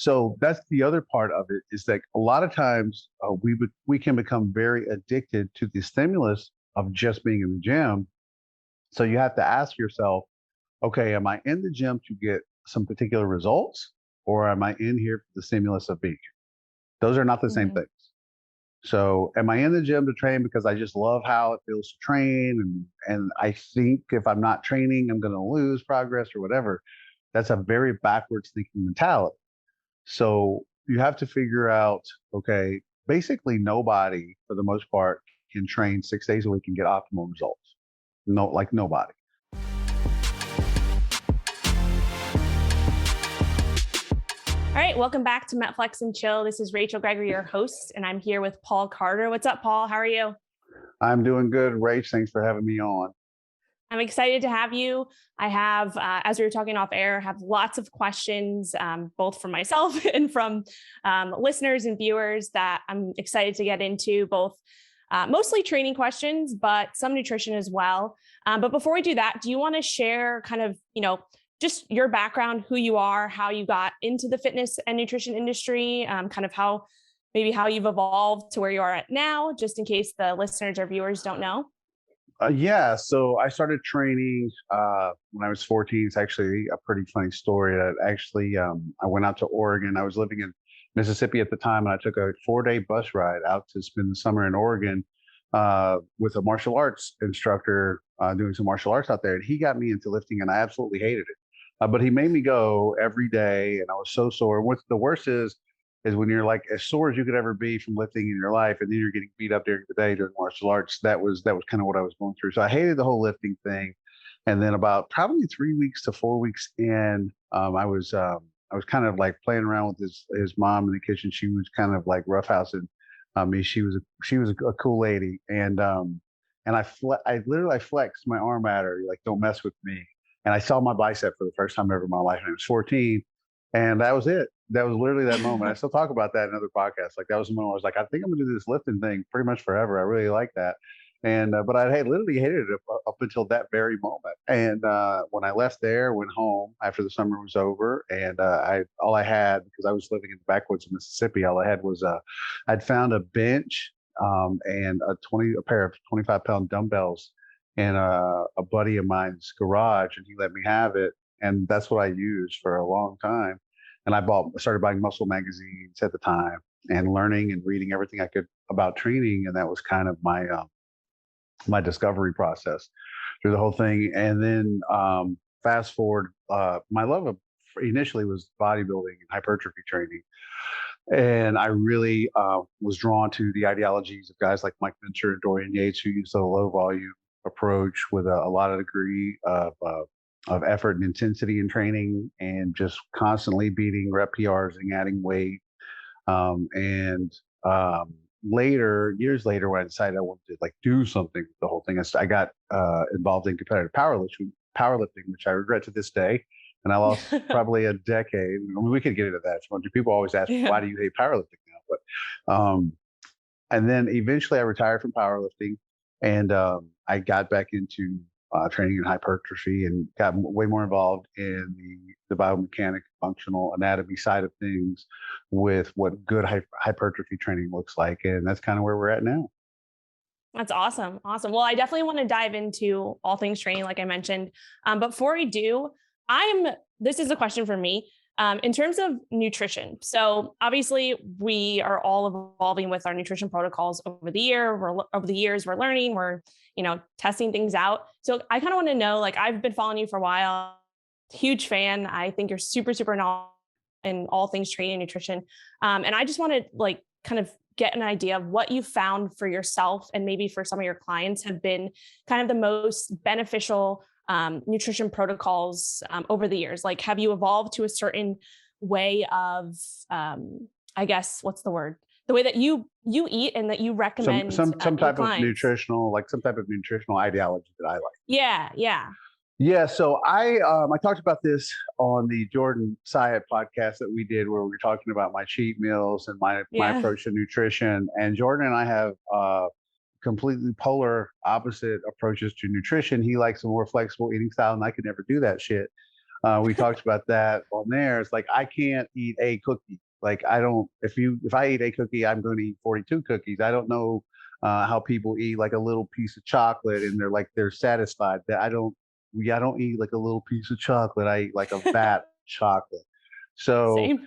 So that's the other part of it, is that a lot of times we can become very addicted to the stimulus of just being in the gym. So you have to ask yourself, okay, am I in the gym to get some particular results, or am I in here for the stimulus of being here? Those are not the same Mhm. things. So am I in the gym to train because I just love how it feels to train, and I think if I'm not training, I'm going to lose progress or whatever? That's a very backwards thinking mentality. So you have to figure out, okay, basically nobody for the most part can train 6 days a week and get optimal results. No, like nobody. All right, welcome back to MetFlex and Chill. This is Rachel Gregory, your host, and I'm here with Paul Carter. What's up, Paul? How are you? I'm doing good, Rach. Thanks for having me on. I'm excited to have you. I have, as we were talking off air, have lots of questions, both from myself and from listeners and viewers that I'm excited to get into, both mostly training questions, but some nutrition as well. But before we do that, do you want to share kind of, just your background, who you are, how you got into the fitness and nutrition industry, kind of maybe how you've evolved to where you are at now, just in case the listeners or viewers don't know? Yeah, so I started training when I was 14. It's actually a pretty funny story. That actually, I went out to Oregon. I was living in Mississippi at the time, and I took a 4-day bus ride out to spend the summer in Oregon with a martial arts instructor doing some martial arts out there. And he got me into lifting, and I absolutely hated it. But he made me go every day, and I was so sore. What's the worst is when you're like as sore as you could ever be from lifting in your life, and then you're getting beat up during the day doing martial arts. That was kind of what I was going through. So I hated the whole lifting thing. And then about probably 3 weeks to 4 weeks in, I was kind of like playing around with his mom in the kitchen. She was kind of like roughhousing me. She was a cool lady, and I literally flexed my arm at her, like, don't mess with me. And I saw my bicep for the first time ever in my life, and I was 14, and that was it. That was literally that moment. I still talk about that in other podcasts. Like, that was the moment I was like, I think I'm gonna do this lifting thing pretty much forever. I really like that. And but I had literally hated it up until that very moment. And when I left there, went home after the summer was over, and I all I had, because I was living in the backwoods of Mississippi, all I had was I'd found a bench and a pair of 25-pound dumbbells in a buddy of mine's garage, and he let me have it, and that's what I used for a long time. And started buying muscle magazines at the time, and learning and reading everything I could about training, and that was kind of my discovery process through the whole thing. And then fast forward, my love of initially was bodybuilding and hypertrophy training, and I really was drawn to the ideologies of guys like Mike Minter and Dorian Yates, who used a low volume approach with a lot of degree of effort and intensity in training, and just constantly beating rep PRs and adding weight. And years later, when I decided I wanted to like do something with the whole thing, I got involved in competitive powerlifting, which I regret to this day. And I lost probably a decade. I mean, we could get into that. So people always ask, why Yeah. do you hate powerlifting now? But and then eventually I retired from powerlifting, and I got back into training in hypertrophy, and got way more involved in the biomechanic functional anatomy side of things, with what good hypertrophy training looks like. And that's kind of where we're at now. That's awesome. Awesome. Well, I definitely want to dive into all things training, like I mentioned. But before we do, this is a question for me. In terms of nutrition. So obviously we are all evolving with our nutrition protocols over the years, we're learning, we're, testing things out. So I kind of want to know, like, I've been following you for a while, huge fan. I think you're super, super knowledgeable in all things training and nutrition. And I just want to like kind of get an idea of what you found for yourself and maybe for some of your clients have been kind of the most beneficial nutrition protocols over the years. Like, have you evolved to a certain way of, I guess, what's the word? The way that you eat and that you Some recommend some some your type of clients. nutritional, like some type of nutritional ideology that I like. Yeah, yeah, Yeah, so I talked about this on the Jordan Syatt podcast that we did, where we were talking about my cheat meals and my yeah. approach to nutrition. And Jordan and I have completely polar opposite approaches to nutrition. He likes a more flexible eating style, and I could never do that shit. We talked about that on there. It's like I can't eat a cookie. Like I don't. If I eat a cookie, I'm going to eat 42 cookies. I don't know how people eat like a little piece of chocolate and they're satisfied. That I don't. I don't eat like a little piece of chocolate. I eat like a vat of chocolate. So Same.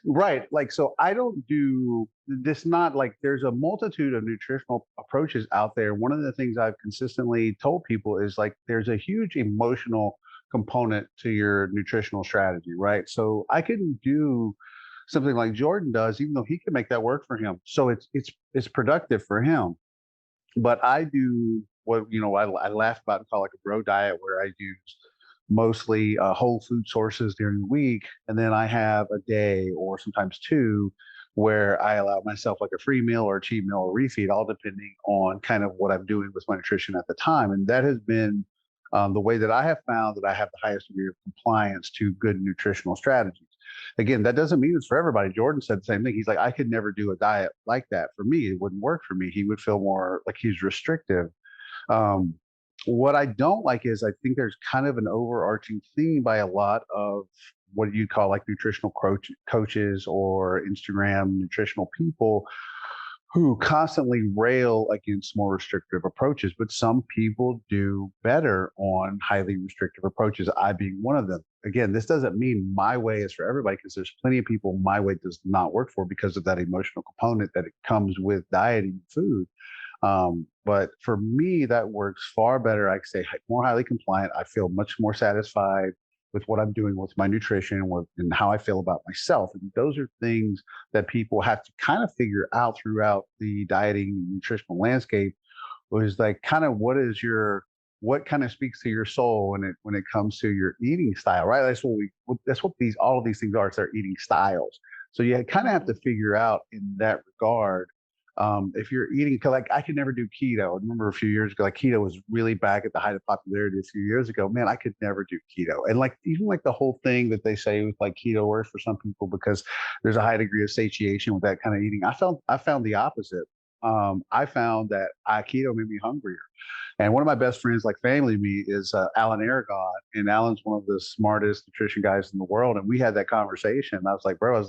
right. Like, so I don't do this, not like there's a multitude of nutritional approaches out there. One of the things I've consistently told people is like there's a huge emotional component to your nutritional strategy, right? So I can do something like Jordan does, even though he can make that work for him. So it's productive for him. But I do what I laugh about and call like a bro diet, where I use mostly whole food sources during the week, and then I have a day or sometimes two where I allow myself like a free meal or a cheat meal or refeed, all depending on kind of what I'm doing with my nutrition at the time. And that has been the way that I have found that I have the highest degree of compliance to good nutritional strategies. Again, that doesn't mean it's for everybody. Jordan said the same thing. He's like, I could never do a diet like that. For me, it wouldn't work for me. He would feel more like he's restrictive. Um, what I don't like is I think there's kind of an overarching theme by a lot of what you call like nutritional coaches or Instagram nutritional people who constantly rail against more restrictive approaches, but some people do better on highly restrictive approaches, I being one of them. Again, this doesn't mean my way is for everybody, because there's plenty of people my way does not work for because of that emotional component that it comes with dieting food. But for me, that works far better. I say more highly compliant. I feel much more satisfied with what I'm doing with my nutrition and how I feel about myself. And those are things that people have to kind of figure out throughout the dieting nutritional landscape. Was like kind of what kind of speaks to your soul when it comes to your eating style, right? That's what all of these things are. It's their eating styles. So you kind of have to figure out in that regard if you're eating, cause like I could never do keto. I remember a few years ago, like keto was really back at the height of popularity a few years ago. Man, I could never do keto. And like even like the whole thing that they say with like keto works for some people because there's a high degree of satiation with that kind of eating. I found the opposite. I found that keto made me hungrier. And one of my best friends, like family to me, is Alan Aragon. And Alan's one of the smartest nutrition guys in the world. And we had that conversation. And I was like, bro,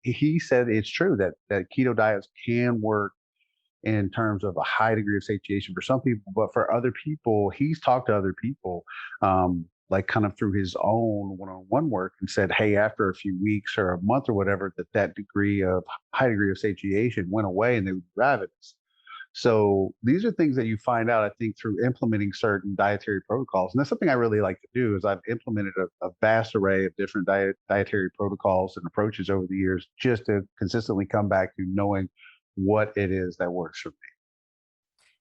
he said it's true that keto diets can work in terms of a high degree of satiation for some people, but for other people, he's talked to other people, like kind of through his own one-on-one work, and said, hey, after a few weeks or a month or whatever, that degree of high degree of satiation went away and they would be ravenous. So these are things that you find out, I think, through implementing certain dietary protocols. And that's something I really like to do is I've implemented a vast array of different dietary protocols and approaches over the years just to consistently come back to knowing what it is that works for me.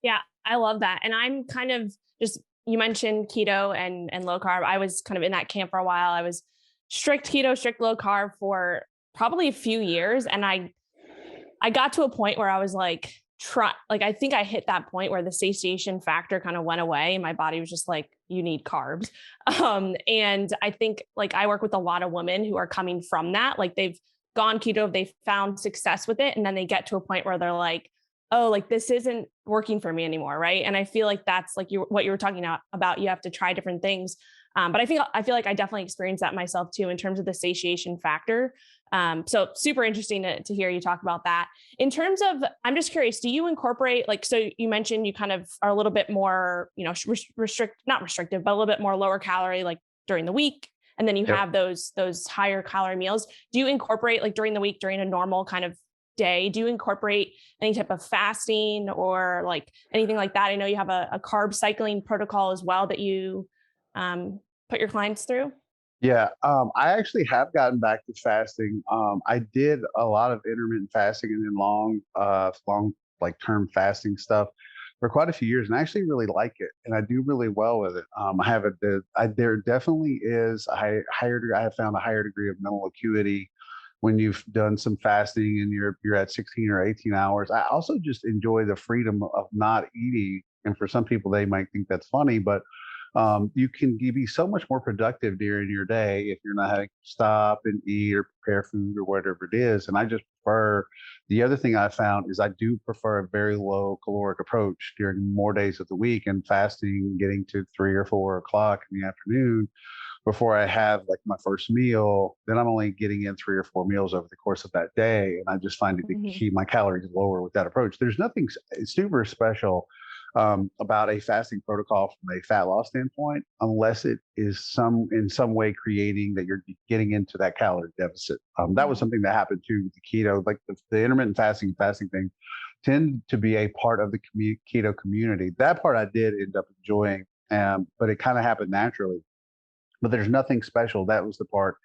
Yeah, I love that. And I'm kind of just, you mentioned keto and low carb. I was kind of in that camp for a while. I was strict keto, strict low carb for probably a few years. And I got to a point where I was like, I think I hit that point where the satiation factor kind of went away. My body was just like, you need carbs. And I think like I work with a lot of women who are coming from that. Like they've gone keto, they've found success with it. And then they get to a point where they're like, oh, like this isn't working for me anymore. Right. And I feel like that's like what you were talking about. You have to try different things. But I feel like I definitely experienced that myself too, in terms of the satiation factor. So super interesting to hear you talk about that. In terms of, I'm just curious, do you incorporate, like, so you mentioned you kind of are a little bit more, not restrictive, but a little bit more lower calorie, like during the week. And then you Yep. have those higher calorie meals. Do you incorporate like during the week, during a normal kind of day, do you incorporate any type of fasting or like anything like that? I know you have a carb cycling protocol as well that you put your clients through. Yeah, I actually have gotten back to fasting. I did a lot of intermittent fasting and then long like term fasting stuff for quite a few years, and I actually really like it, and I do really well with it. There definitely is a higher degree. I have found a higher degree of mental acuity when you've done some fasting and you're at 16 or 18 hours. I also just enjoy the freedom of not eating, and for some people they might think that's funny, but you can be so much more productive during your day if you're not having to stop and eat or prepare food or whatever it is. And I just prefer, the other thing I found is I do prefer a very low caloric approach during more days of the week, and fasting, getting to 3 or 4 o'clock in the afternoon before I have like my first meal. Then I'm only getting in 3 or 4 meals over the course of that day. And I just find it to Mhm. keep my calories lower with that approach. There's nothing super special about a fasting protocol from a fat loss standpoint, unless it is in some way creating that you're getting into that calorie deficit. That was Mhm. something that happened too with the keto, like the intermittent fasting thing tend to be a part of the keto community. That part I did end up enjoying, but it kind of happened naturally. But there's nothing special. That was the part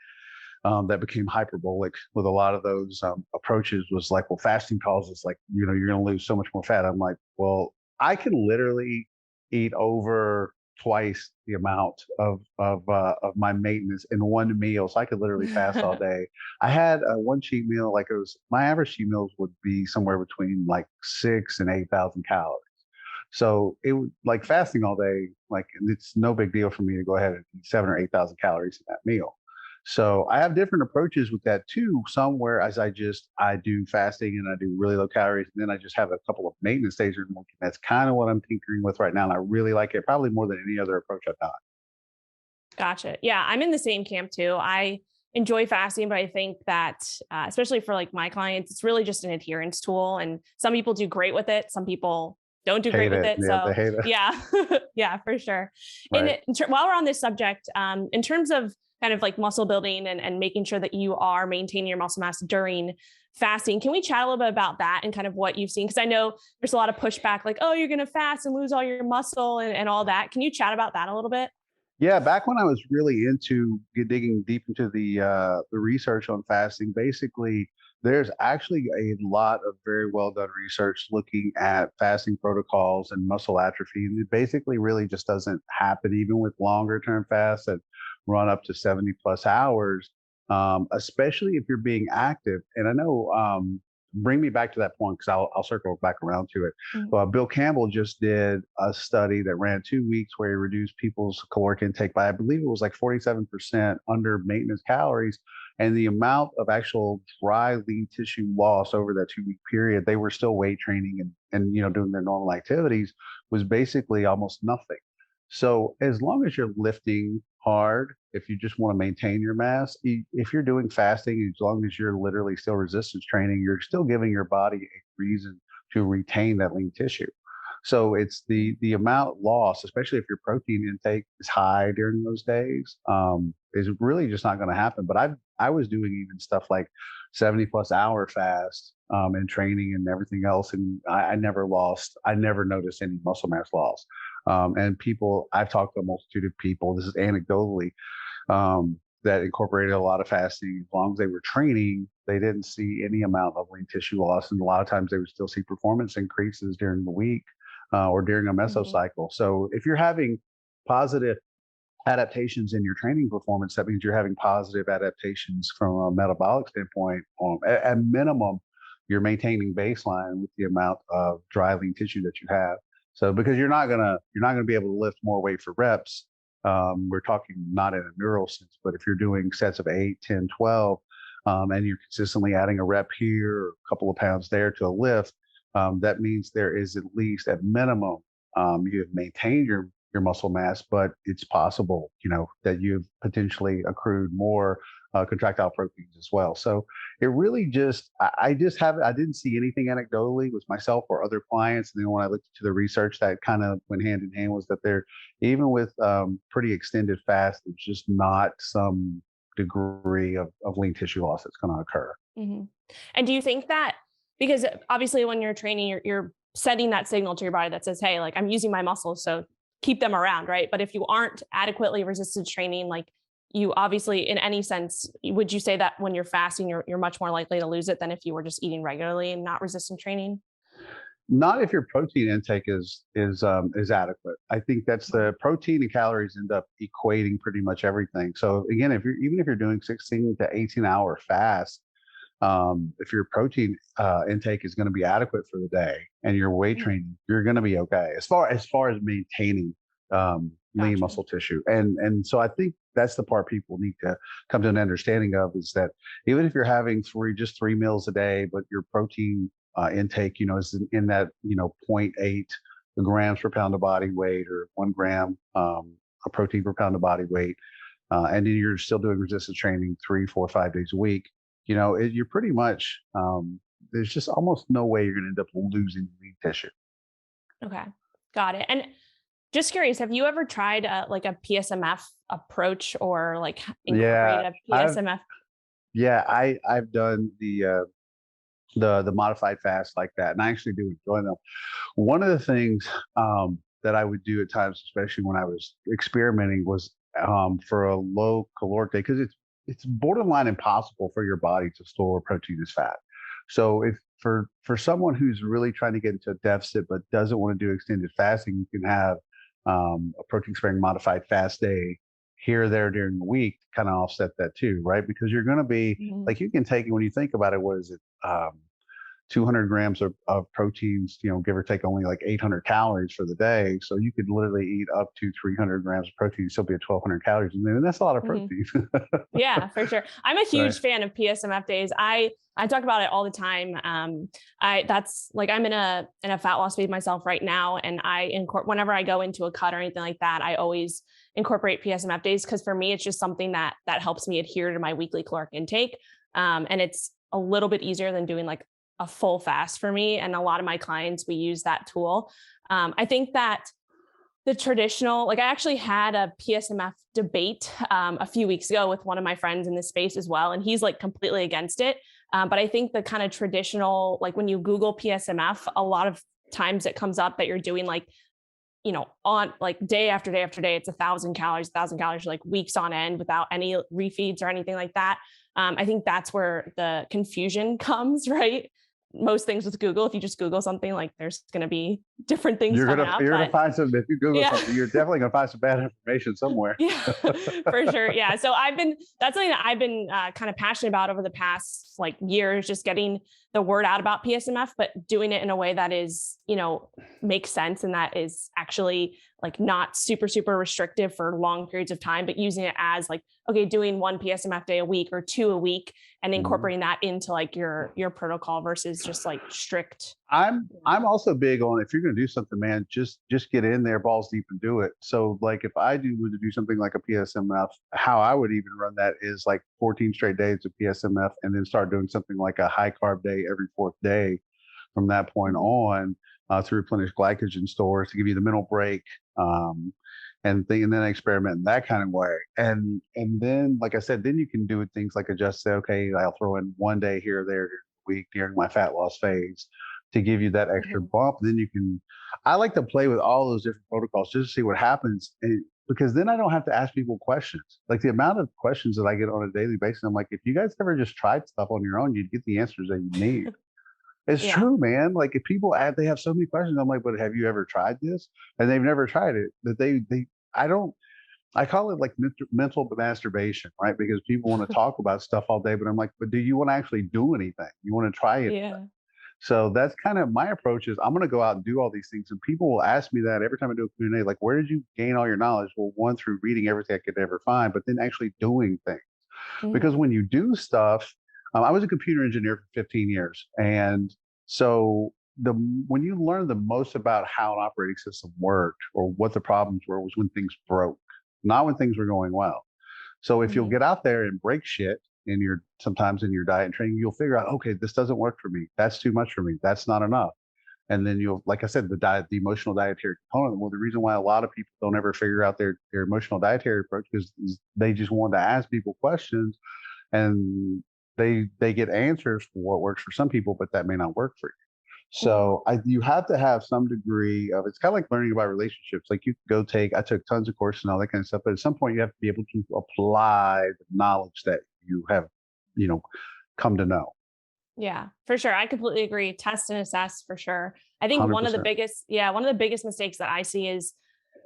that became hyperbolic with a lot of those approaches. Was like, well, fasting causes like you're going to lose so much more fat. I'm like, well, I can literally eat over twice the amount of my maintenance in one meal. So I could literally fast all day. I had one cheat meal, like it was my average cheat meals would be somewhere between like 6 and 8,000 calories. So it would like fasting all day, like it's no big deal for me to go ahead and eat 7 or 8,000 calories in that meal. So I have different approaches with that too. Somewhere as I do fasting and I do really low calories, and then I just have a couple of maintenance days or more. That's kind of what I'm tinkering with right now, and I really like it, probably more than any other approach I've done. Gotcha. Yeah, I'm in the same camp too. I enjoy fasting, but I think that, especially for like my clients, it's really just an adherence tool. And some people do great with it. Some people don't do great Hate with it, it. yeah, they So hate it, yeah, yeah, for sure. And right? while we're on this subject, in terms of kind of like muscle building and making sure that you are maintaining your muscle mass during fasting, can we chat a little bit about that and kind of what you've seen? Because I know there's a lot of pushback, like, oh, you're going to fast and lose all your muscle and all that. Can you chat about that a little bit? Yeah, back when I was really into digging deep into the research on fasting, basically there's actually a lot of very well done research looking at fasting protocols and muscle atrophy. And it basically really just doesn't happen even with longer term fasts that run up to 70 plus hours, especially if you're being active. And I know bring me back to that point because I'll circle back around to it. Mhm. Bill Campbell just did a study that ran 2 weeks where he reduced people's caloric intake by, I believe it was like 47% under maintenance calories. And the amount of actual dry lean tissue loss over that 2 week period, they were still weight training and doing their normal activities, was basically almost nothing. So as long as you're lifting hard, if you just want to maintain your mass, if you're doing fasting, as long as you're literally still resistance training, you're still giving your body a reason to retain that lean tissue. So it's the amount lost, especially if your protein intake is high during those days, is really just not going to happen. But I was doing even stuff like 70 plus hour fast and training and everything else, and I never noticed any muscle mass loss. And people, I've talked to a multitude of people. This is anecdotally, that incorporated a lot of fasting. As long as they were training, they didn't see any amount of lean tissue loss. And a lot of times they would still see performance increases during the week or during a Mhm. mesocycle. So if you're having positive adaptations in your training performance, that means you're having positive adaptations from a metabolic standpoint. At minimum, you're maintaining baseline with the amount of dry lean tissue that you have. So because you're not gonna be able to lift more weight for reps. We're talking not in a neural sense, but if you're doing sets of 8, 10, 12, and you're consistently adding a rep here or a couple of pounds there to a lift, that means there is at least at minimum you have maintained your muscle mass, but it's possible, that you've potentially accrued more contractile proteins as well. So it really I didn't see anything anecdotally with myself or other clients. And then when I looked into the research, that kind of went hand in hand was that there, even with pretty extended fast, there's just not some degree of lean tissue loss that's going to occur. Mhm. And do you think that because obviously when you're training, you're sending that signal to your body that says, "Hey, like I'm using my muscles, so keep them around," right? But if you aren't adequately resistance training, like you obviously, in any sense, would you say that when you're fasting, you're much more likely to lose it than if you were just eating regularly and not resistant training? Not if your protein intake is adequate. I think that's Mhm. the protein and calories end up equating pretty much everything. So again, if you're doing 16 to 18-hour fast, if your protein intake is going to be adequate for the day and your weight Mhm. training, you're going to be okay as far as maintaining lean Gotcha. muscle tissue. And so I think that's the part people need to come to an understanding of is that even if you're having just 3 meals a day, but your protein intake, is in that zero point 0.8 grams per pound of body weight or 1 gram of protein per pound of body weight, and then you're still doing resistance training 3, 4, 5 days a week, you're pretty much, there's just almost no way you're going to end up losing lean tissue. Okay. Got it. And just curious, have you ever tried like a PSMF approach or like Yeah, incorporate a I've PSMF? I've done the modified fast like that, and I actually do enjoy them. One of the things that I would do at times, especially when I was experimenting, was for a low caloric day, because it's borderline impossible for your body to store protein as fat. So if for someone who's really trying to get into a deficit but doesn't want to do extended fasting, you can have a protein sparing modified fast day here or there during the week to kind of offset that too, right? Because you're going to be Mhm. like, you can take it, when you think about it, what is it? 200 grams of proteins, give or take only like 800 calories for the day. So you could literally eat up to 300 grams of protein, still be at 1200 calories. And that's a lot of Mhm. protein. Yeah, for sure. I'm a Right. huge fan of PSMF days. I talk about it all the time. That's like, I'm in a fat loss phase myself right now, and whenever I go into a cut or anything like that, I always incorporate PSMF days, because for me it's just something that helps me adhere to my weekly caloric intake, and it's a little bit easier than doing like a full fast for me. And a lot of my clients, we use that tool. I think that the traditional, like I actually had a PSMF debate a few weeks ago with one of my friends in this space as well, and he's like completely against it. But I think the kind of traditional, like when you Google PSMF, a lot of times it comes up that you're doing like, on like day after day after day, it's 1,000 calories, like weeks on end without any refeeds or anything like that. I think that's where the confusion comes, right? Most things with Google, if you just Google something, like there's going to be different things You're coming gonna up, you're gonna but find some, if you Google yeah. something, you're definitely gonna find some bad information somewhere. Yeah, for sure. Yeah. So that's something that I've been kind of passionate about over the past like years, just getting the word out about PSMF, but doing it in a way that is, makes sense. And that is actually like not super, super restrictive for long periods of time, but using it as like, okay, doing one PSMF day a week or two a week, and Mhm. incorporating that into like your protocol versus just like strict. I'm also big on, if you're going to do something, man, just get in there balls deep and do it. So like if I were to do something like a PSMF, how I would even run that is like 14 straight days of PSMF, and then start doing something like a high carb day every fourth day from that point Mhm. on, to replenish glycogen stores, to give you the mental break, um, and then experiment in that kind of way. And then, like I said, then you can do things like adjust. Say, okay, I'll throw in one day here or there during the week during my fat loss phase to give you that extra Mhm. bump. Then you can. I like to play with all those different protocols just to see what happens. Because then I don't have to ask people questions. Like the amount of questions that I get on a daily basis, I'm like, if you guys ever just tried stuff on your own, you'd get the answers that you need. It's Yeah. true, man. Like if people add, they have so many questions. I'm like, but have you ever tried this? And they've never tried it. That I don't. I call it like mental masturbation, right? Because people want to talk about stuff all day, but I'm like, but do you want to actually do anything? You want to try it? Yeah. So that's kind of my approach. Is I'm going to go out and do all these things, and people will ask me that every time I do a Q&A. Like, where did you gain all your knowledge? Well, one, through reading everything I could ever find, but then actually doing things. Because Mhm. when you do stuff, I was a computer engineer for 15 years, and so the when you learn the most about how an operating system worked or what the problems were, was when things broke, not when things were going well. So if you'll Mhm. get out there and break shit sometimes in your diet and training, you'll figure out, okay, this doesn't work for me. That's too much for me. That's not enough. And then you'll, like I said, the emotional dietary component. Well, the reason why a lot of people don't ever figure out their emotional dietary approach is they just want to ask people questions, and they get answers for what works for some people, but that may not work for you. Mhm. So you have to have some degree of, it's kind of like learning about relationships. Like you could I took tons of courses and all that kind of stuff, but at some point you have to be able to apply the knowledge that you have, you know, come to know. Yeah, for sure. I completely agree. Test and assess for sure. I think one of the 100%. biggest, yeah, one of the biggest mistakes that I see is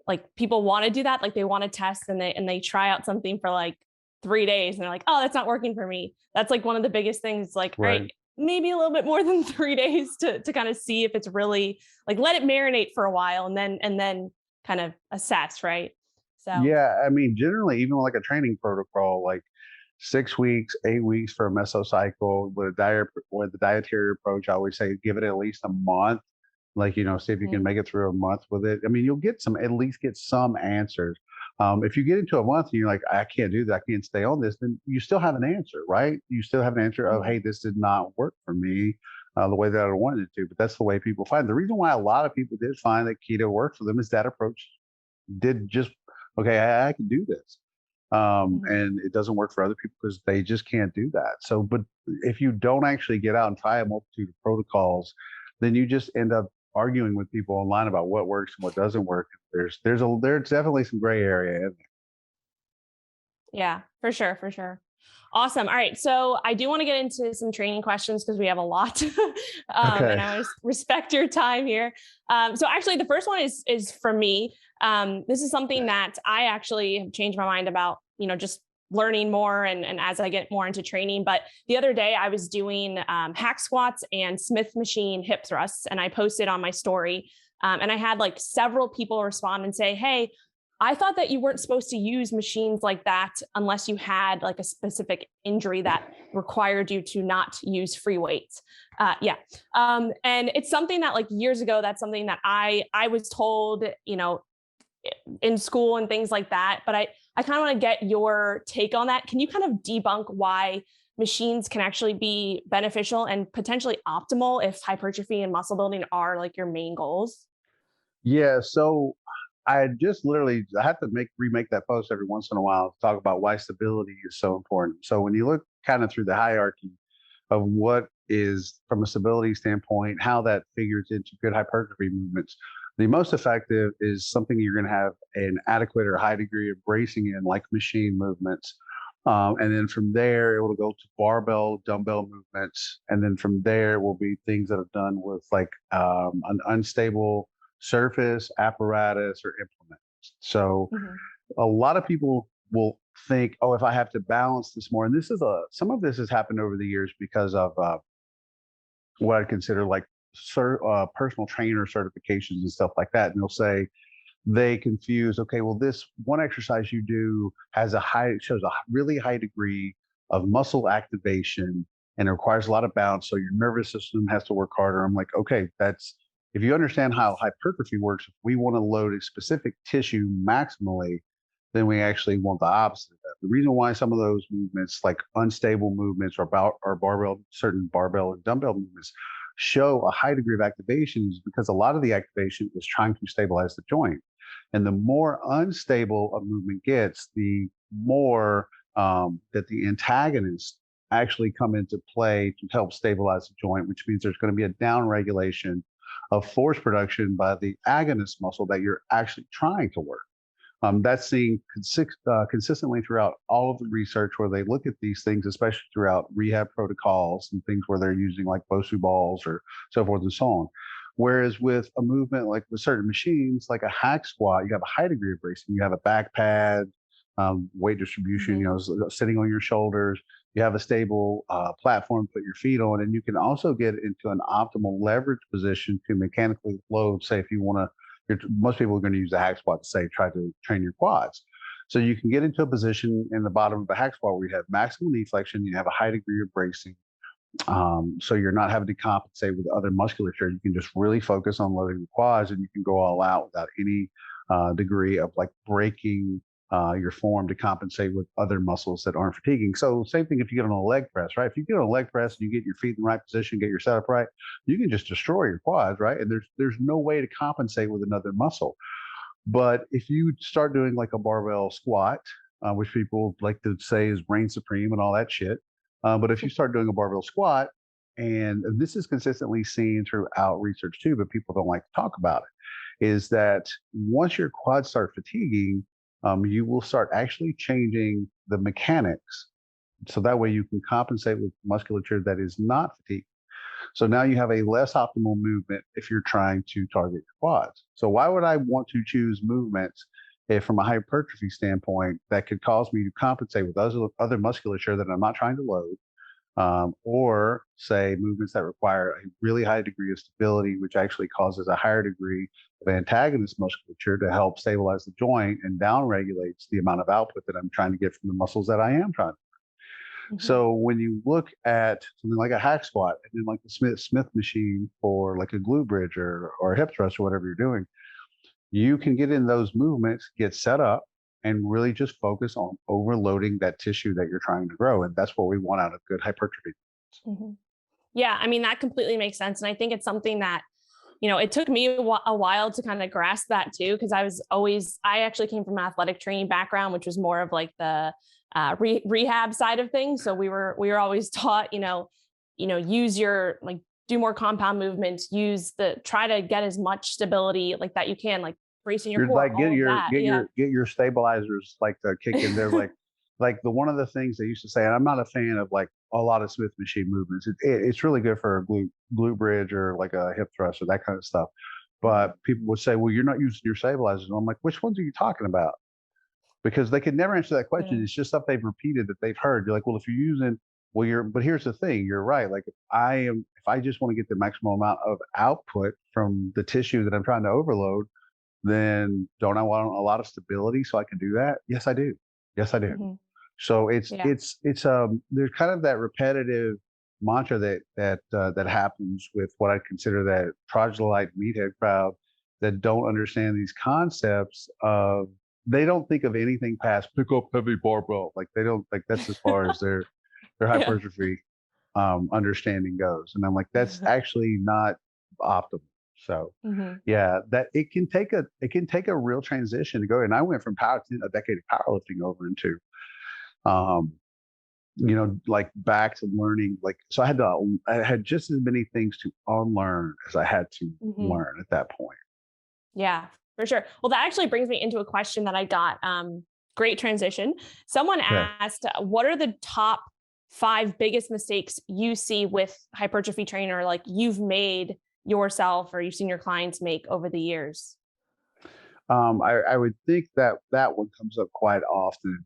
like people want to do that. Like they want to test and they try out something for like 3 days and they're like, oh, that's not working for me. That's like one of the biggest things. Like, all right, Right. maybe a little bit more than 3 days to kind of see if it's really like let it marinate for a while and then kind of assess, right? So Yeah. I mean, generally, even like a training protocol, like 6 weeks, 8 weeks for a mesocycle with the dietary approach, I always say give it at least a month. Like, see if you can mhm, make it through a month with it. I mean, you'll at least get some answers. If you get into a month and you're like, I can't do that, I can't stay on this, then you still have an answer, right? You still have an answer of, Mhm. hey, this did not work for me the way that I wanted it to. But that's the way people find. The reason why a lot of people did find that keto worked for them is that approach did just okay. I can do this, Mhm. and it doesn't work for other people because they just can't do that. So, but if you don't actually get out and try a multitude of protocols, then you just end up arguing with people online about what works and what doesn't work. There's definitely some gray area. Yeah, for sure, for sure. Awesome. All right. So I do want to get into some training questions because we have a lot, and Okay. I want to respect your time here. So actually, the first one is for me. This is something that I actually have changed my mind about. Just learning more and as I get more into training. But the other day, I was doing hack squats and Smith machine hip thrusts, and I posted on my story. And I had like several people respond and say, "Hey, I thought that you weren't supposed to use machines like that unless you had like a specific injury that required you to not use free weights." Yeah. And it's something that like years ago, that's something that I was told, in school and things like that. But I kind of want to get your take on that. Can you kind of debunk why machines can actually be beneficial and potentially optimal if hypertrophy and muscle building are like your main goals? Yeah. So I just literally I have to remake that post every once in a while to talk about why stability is so important. So when you look kind of through the hierarchy of what is from a stability standpoint, how that figures into good hypertrophy movements, the most effective is something you're going to have an adequate or high degree of bracing in, like machine movements. And then from there, it will go to barbell, dumbbell movements. And then from there will be things that are done with like an unstable surface, apparatus, or implement. So Mhm. a lot of people will think, oh, if I have to balance this more, and some of this has happened over the years because of what I consider like personal trainer certifications and stuff like that. And they'll say they confuse, okay, well, this one exercise you do shows a really high degree of muscle activation and it requires a lot of balance. So your nervous system has to work harder. I'm like, okay, if you understand how hypertrophy works, if we want to load a specific tissue maximally, then we actually want the opposite of that. The reason why some of those movements, like unstable movements or certain barbell and dumbbell movements, show a high degree of activation is because a lot of the activation is trying to stabilize the joint. And the more unstable a movement gets, the more that the antagonists actually come into play to help stabilize the joint, which means there's going to be a down regulation of force production by the agonist muscle that you're actually trying to work. That's seen consistently throughout all of the research where they look at these things, especially throughout rehab protocols and things where they're using like BOSU balls or so forth and so on. Whereas with a movement like with certain machines, like a hack squat, you have a high degree of bracing. You have a back pad, weight distribution, Mhm. sitting on your shoulders. You have a stable platform to put your feet on, and you can also get into an optimal leverage position to mechanically load. Say if you want to, most people are going to use the hack squat to say try to train your quads. So you can get into a position in the bottom of the hack squat where you have maximal knee flexion, you have a high degree of bracing, so you're not having to compensate with other musculature. You can just really focus on loading the quads, and you can go all out without any degree of like breaking your form to compensate with other muscles that aren't fatiguing. So same thing if you get on a leg press, right? If you get on a leg press and you get your feet in the right position, get your setup right, you can just destroy your quads, right? And there's no way to compensate with another muscle. But if you start doing like a barbell squat, which people like to say is reign supreme and all that shit, but if you start doing a barbell squat, and this is consistently seen throughout research too, but people don't like to talk about it, is that once your quads start fatiguing, you will start actually changing the mechanics. So that way you can compensate with musculature that is not fatigued. So now you have a less optimal movement if you're trying to target your quads. So why would I want to choose movements if from a hypertrophy standpoint that could cause me to compensate with other musculature that I'm not trying to load, or say movements that require a really high degree of stability, which actually causes a higher degree of antagonist musculature to help stabilize the joint and down regulates the amount of output that I'm trying to get from the muscles that I am trying to. Mhm. So when you look at something like a hack squat and then like the Smith machine for like a glute bridge or a hip thrust or whatever you're doing, you can get in those movements, get set up, and really just focus on overloading that tissue that you're trying to grow. And that's what we want out of good hypertrophy. Mhm. Yeah, I mean, that completely makes sense. And I think it's something that, it took me a while to kind of grasp that too, because I actually came from an athletic training background, which was more of like the rehab side of things. So we were always taught, use your, like, do more compound movements, try to get as much stability like that you can, like bracing your You're core, like, all of that. Yeah. get your stabilizers like to kick in there. Like the one of the things they used to say, and I'm not a fan of like a lot of Smith machine movements. It's really good for a glute bridge or like a hip thrust or that kind of stuff. But people would say, well, you're not using your stabilizers. And I'm like, which ones are you talking about? Because they could never answer that question. Yeah. It's just stuff they've repeated that they've heard. You're like, well, if you're using, but here's the thing, you're right. Like if I just want to get the maximum amount of output from the tissue that I'm trying to overload, then don't I want a lot of stability so I can do that? Yes, I do. Yes, I do. Mhm. So Yeah. there's kind of that repetitive mantra that happens with what I consider that troglodyte meathead crowd that don't understand these concepts of they don't think of anything past pick up heavy barbell. Like they don't like that's as far as their Yeah. hypertrophy understanding goes. And I'm like, that's actually not optimal. So Mhm. yeah, that it can take a real transition to go. And I went from a decade of powerlifting over into um, like back to learning. Like so I had just as many things to unlearn as I had to Mhm. learn at that point. Yeah, for sure. Well, that actually brings me into a question that I got. Great transition. Someone Okay. asked, what are the top 5 biggest mistakes you see with hypertrophy trainer, like you've made yourself or you've seen your clients make over the years? I would think that that one comes up quite often.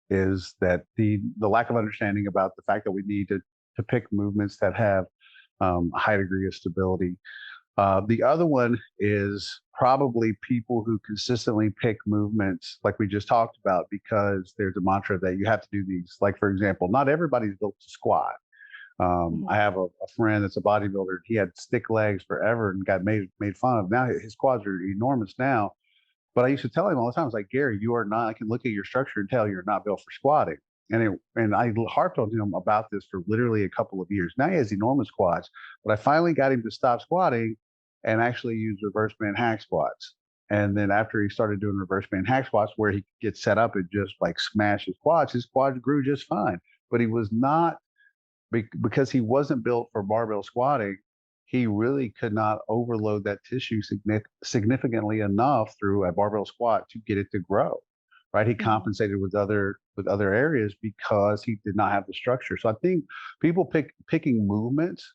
Is that the lack of understanding about the fact that we need to pick movements that have a high degree of stability. The other one is probably people who consistently pick movements like we just talked about because there's a mantra that you have to do these. Like, for example, not everybody's built to squat. I Mhm. have a friend that's a bodybuilder. He had stick legs forever and got made fun of. Now his quads are enormous now. But I used to tell him all the time, I was like, Gary, you are not. I can look at your structure and tell you're not built for squatting. And I harped on him about this for literally a couple of years. Now he has enormous quads, but I finally got him to stop squatting and actually use reverse band hack squats. And then after he started doing reverse band hack squats, where he could get set up and just like smash his quads grew just fine. But he was not because he wasn't built for barbell squatting. He really could not overload that tissue significantly enough through a barbell squat to get it to grow. Right, he Mhm. compensated with other areas because he did not have the structure. So I think people picking movements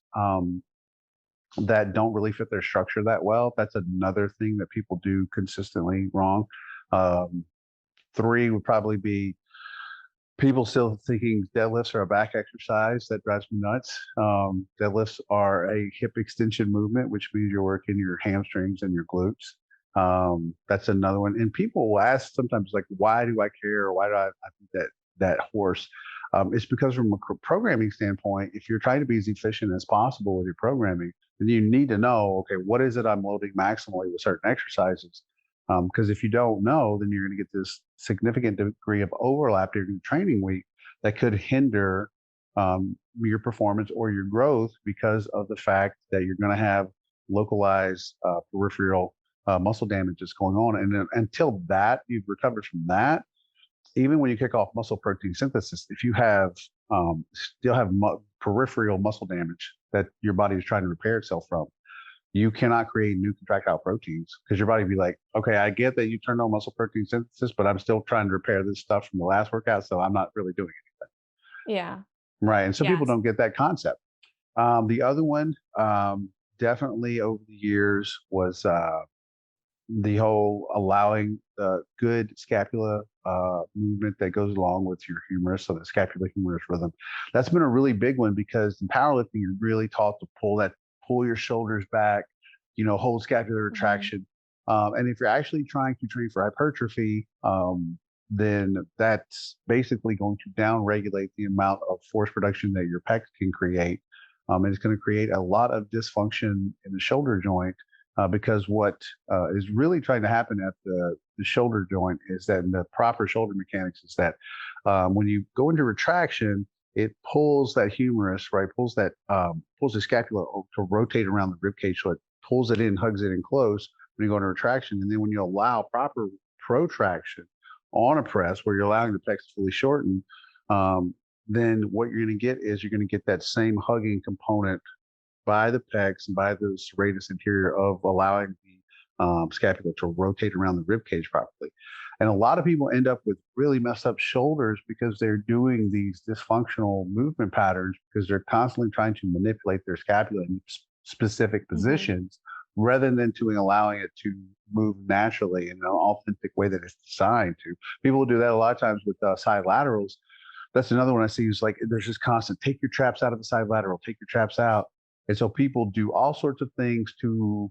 that don't really fit their structure that well. That's another thing that people do consistently wrong. Um, Three would probably be people still thinking deadlifts are a back exercise. That drives me nuts. Deadlifts are a hip extension movement, which means you're working your hamstrings and your glutes. That's another one. And people will ask sometimes, like, why do I care? Or why do I think that horse? It's because from a programming standpoint, if you're trying to be as efficient as possible with your programming, then you need to know, okay, what is it I'm loading maximally with certain exercises? Because if you don't know, then you're going to get this significant degree of overlap during the training week that could hinder your performance or your growth because of the fact that you're going to have localized peripheral muscle damage that's going on. And then, until that you've recovered from that, even when you kick off muscle protein synthesis, if you have still have peripheral muscle damage that your body is trying to repair itself from, you cannot create new contractile proteins because your body be like, okay, I get that you turned on muscle protein synthesis, but I'm still trying to repair this stuff from the last workout, so I'm not really doing Yeah. it. Right. And so people Yes. don't get that concept. The other one, definitely over the years, was the whole allowing the good scapula movement that goes along with your humerus, so the scapulohumerus rhythm. That's been a really big one because in powerlifting, you're really taught to pull your shoulders back, hold scapular Mhm. retraction. And if you're actually trying to train for hypertrophy, then that's basically going to down regulate the amount of force production that your pecs can create. And it's going to create a lot of dysfunction in the shoulder joint because what is really trying to happen at the shoulder joint is that in the proper shoulder mechanics is that when you go into retraction, it pulls that humerus, right? Pulls the scapula to rotate around the rib cage, so it pulls it in, hugs it in close when you go into retraction, and then when you allow proper protraction on a press where you're allowing the pecs to fully shorten, then what you're going to get is you're going to get that same hugging component by the pecs and by the serratus anterior of allowing the scapula to rotate around the rib cage properly. And a lot of people end up with really messed up shoulders because they're doing these dysfunctional movement patterns because they're constantly trying to manipulate their scapula in specific positions rather than allowing it to move naturally in an authentic way that it's designed to. People will do that a lot of times with side laterals. That's another one I see is like there's just constant take your traps out of the side lateral, take your traps out. And so people do all sorts of things to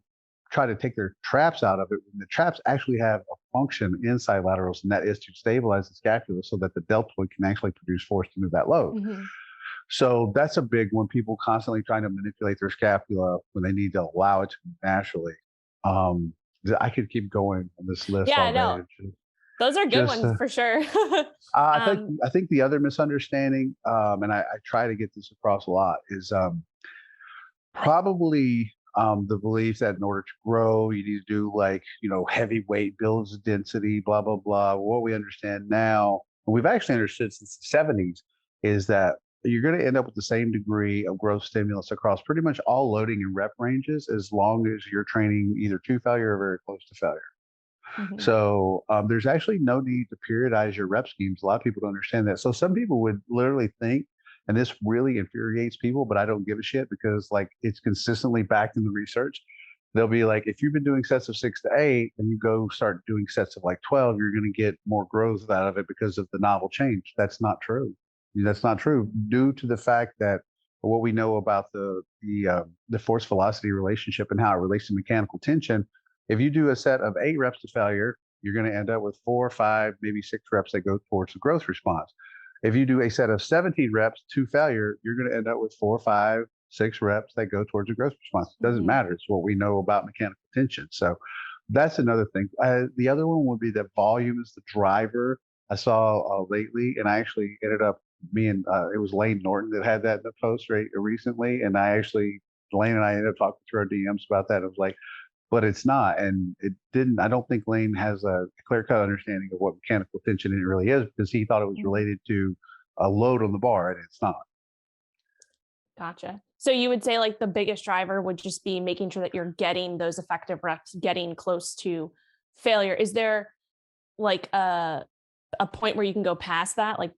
try to take their traps out of it when the traps actually have a function inside laterals, and that is to stabilize the scapula so that the deltoid can actually produce force to move that load. So that's a big one. People constantly trying to manipulate their scapula when they need to allow it to move naturally. I could keep going on this list all day. No, those are good ones for sure. I think the other misunderstanding, and I try to get this across a lot, is probably the belief that in order to grow, you need to do like, heavy weight builds density, blah, blah, blah. What we understand now, and we've actually understood since the 70s, is that you're going to end up with the same degree of growth stimulus across pretty much all loading and rep ranges as long as you're training either to failure or very close to failure. So there's actually no need to periodize your rep schemes. A lot of people don't understand that. So some people would literally think, and this really infuriates people, but I don't give a shit because like it's consistently backed in the research. They'll be like, if you've been doing sets of 6 to 8 and you go start doing sets of like 12, you're going to get more growth out of it because of the novel change. That's not true. That's not true due to the fact that what we know about the force velocity relationship and how it relates to mechanical tension. If you do a set of 8 reps to failure, you're going to end up with 4, 5, maybe 6 reps that go towards the growth response. If you do a set of 17 reps to failure, you're going to end up with 4, 5, 6 reps that go towards a growth response. It doesn't matter. It's what we know about mechanical tension. So that's another thing. The other one would be that volume is the driver. I saw lately, and I actually ended up, it was Lane Norton that had that in the post recently. And Lane and I ended up talking through our DMs about that. I was like, but it's not. And I don't think Lane has a clear-cut understanding of what mechanical tension it really is because he thought it was related to a load on the bar, and it's not. Gotcha. So you would say like the biggest driver would just be making sure that you're getting those effective reps, getting close to failure. Is there like a point where you can go past that? Like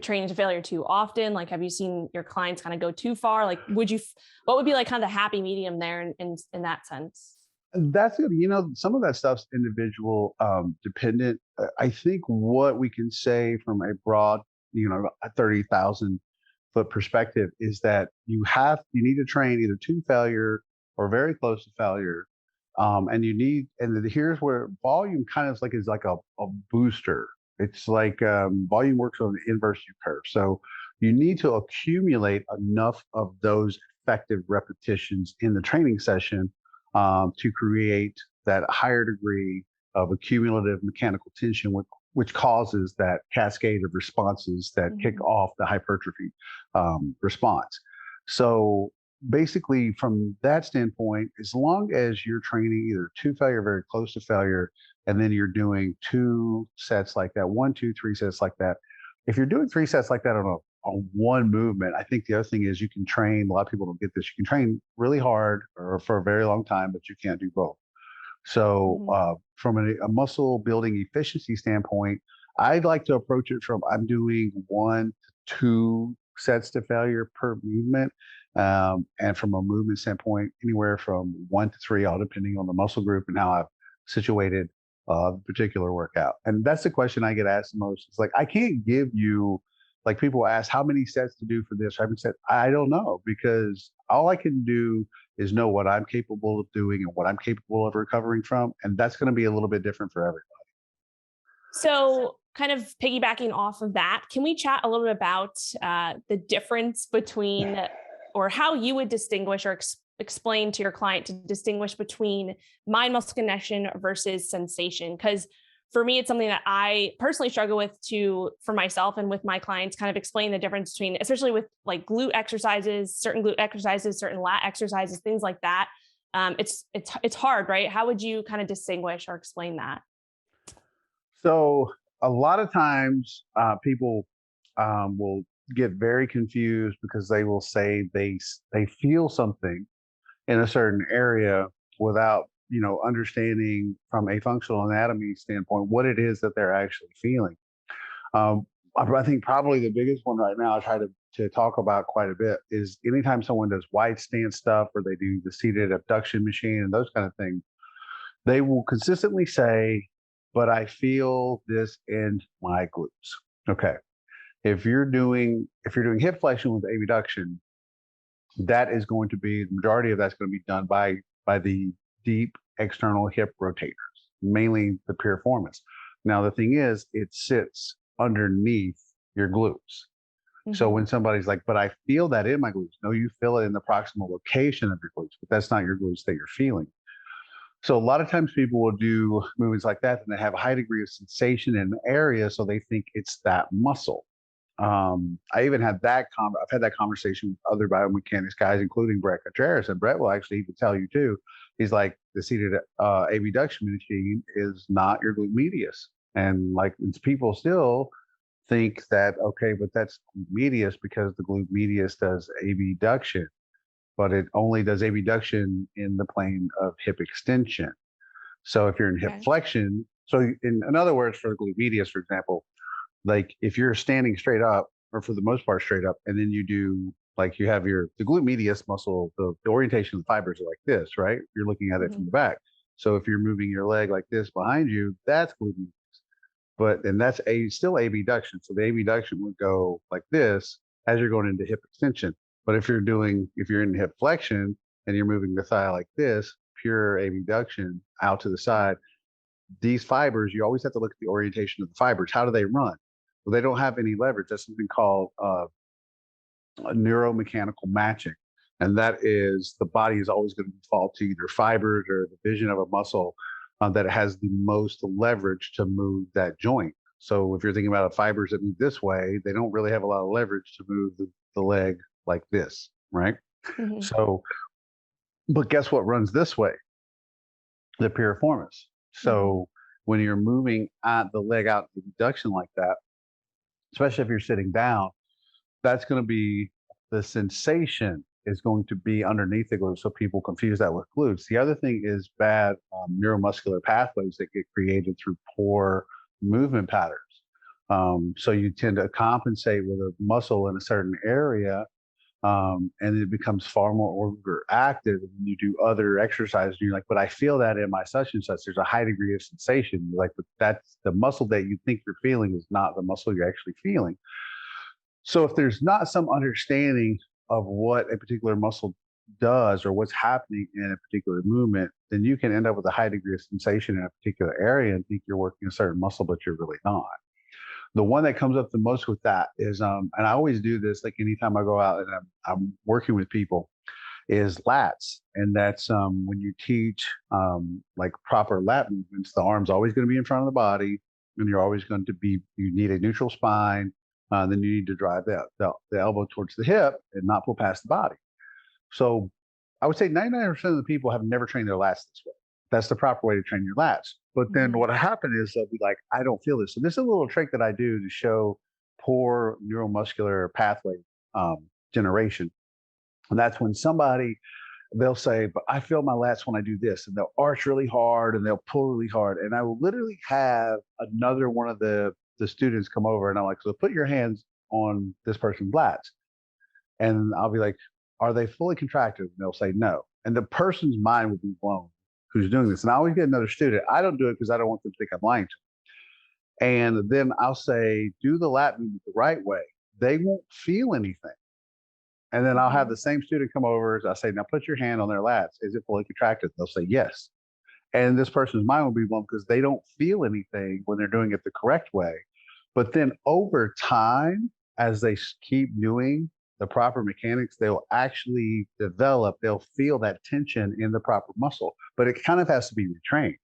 training to failure too often? Like, have you seen your clients kind of go too far? Like, what would be like kind of the happy medium there in that sense? That's good. Some of that stuff's individual dependent. I think what we can say from a broad, a 30,000 foot perspective is that you need to train either to failure or very close to failure. And here's where volume kind of is like a booster. It's like volume works on the inverse U curve. So you need to accumulate enough of those effective repetitions in the training session to create that higher degree of accumulative mechanical tension, which causes that cascade of responses that kick off the hypertrophy response. So basically, from that standpoint, as long as you're training either to failure, very close to failure, and then you're doing 2 sets like that, 1, 2, 3 sets like that. If you're doing 3 sets like that on one movement, I think the other thing is you can train. A lot of people don't get this. You can train really hard or for a very long time, but you can't do both. So from a muscle building efficiency standpoint, I'd like to approach it from I'm doing 1 to 2 sets to failure per movement. And from a movement standpoint, anywhere from 1 to 3, all depending on the muscle group and how I've situated the particular workout. And that's the question I get asked the most. It's like, I can't give you, like people ask how many sets to do for this. I haven't said, I don't know, because all I can do is know what I'm capable of doing and what I'm capable of recovering from. And that's going to be a little bit different for everybody. So kind of piggybacking off of that, can we chat a little bit about the difference between or how you would distinguish or explain to your client to distinguish between mind muscle connection versus sensation? Because for me, it's something that I personally struggle with for myself and with my clients, kind of explain the difference between, especially with like glute exercises, certain lat exercises, things like that. It's hard, right? How would you kind of distinguish or explain that? So a lot of times people will get very confused because they will say they feel something in a certain area without understanding from a functional anatomy standpoint what it is that they're actually feeling. Um, I think probably the biggest one right now I try to talk about quite a bit is anytime someone does wide stance stuff or they do the seated abduction machine and those kind of things, they will consistently say, but I feel this in my glutes. Okay. If you're doing hip flexion with abduction, that is going to be the majority of that's going to be done by the deep external hip rotators, mainly the piriformis. Now the thing is, it sits underneath your glutes. So Mhm. when somebody's like, but I feel that in my glutes, no, you feel it in the proximal location of your glutes, but that's not your glutes that you're feeling. So a lot of times people will do movements like that and they have a high degree of sensation in the area, so they think it's that muscle. I even had I've had that conversation with other biomechanics guys, including Brett Contreras, and Brett will actually even tell you too. He's like, the seated abduction machine is not your glute medius, and like people still think that okay, but that's glute medius because the glute medius does abduction, but it only does abduction in the plane of hip extension. So if you're in hip Okay. flexion, so in other words, for the glute medius, for example, like if you're standing straight up, or for the most part straight up, and then you do like you have the glute medius muscle, the orientation of the fibers are like this, right? You're looking at it from Mhm. the back. So if you're moving your leg like this behind you, that's glute medius. But and that's still abduction. So the abduction would go like this as you're going into hip extension. But if you're in hip flexion and you're moving the thigh like this, pure abduction out to the side, these fibers, you always have to look at the orientation of the fibers. How do they run? Well, they don't have any leverage. That's something called a neuromechanical matching. And that is the body is always going to default to either fibers or the vision of a muscle that has the most leverage to move that joint. So if you're thinking about fibers that move this way, they don't really have a lot of leverage to move the leg like this, right? Mhm. So, but guess what runs this way? The piriformis. Mhm. So when you're moving the leg out the abduction like that, especially if you're sitting down, that's going to be the sensation is going to be underneath the glutes. So people confuse that with glutes. The other thing is bad neuromuscular pathways that get created through poor movement patterns. So you tend to compensate with a muscle in a certain area, and it becomes far more overactive when you do other exercises. You're like, but I feel that in my such and such. There's a high degree of sensation. You're like, but that's the muscle that you think you're feeling is not the muscle you're actually feeling. So if there's not some understanding of what a particular muscle does or what's happening in a particular movement, then you can end up with a high degree of sensation in a particular area and think you're working a certain muscle, but you're really not. The one that comes up the most with that is, and I always do this, like anytime I go out and I'm working with people, is lats. And that's when you teach like proper lat movements, the arm's always going to be in front of the body, and you're always going to be, you need a neutral spine. Then you need to drive the elbow towards the hip and not pull past the body. So I would say 99% of the people have never trained their lats this way. That's the proper way to train your lats. But then Mhm. what happened is they'll be like, I don't feel this. So this is a little trick that I do to show poor neuromuscular pathway generation. And that's when they'll say, but I feel my lats when I do this. And they'll arch really hard and they'll pull really hard. And I will literally have another one of the students come over and I'm like, so put your hands on this person's lats. And I'll be like, are they fully contracted? And they'll say no. And the person's mind will be blown who's doing this. And I always get another student. I don't do it because I don't want them to think I'm lying to them. And then I'll say, do the lat movement the right way. They won't feel anything. And then I'll have Mhm. the same student come over. I say, now put your hand on their lats. Is it fully contracted? They'll say yes. And this person's mind will be blown because they don't feel anything when they're doing it the correct way. But then over time, as they keep doing the proper mechanics, they'll actually develop, they'll feel that tension in the proper muscle, but it kind of has to be retrained.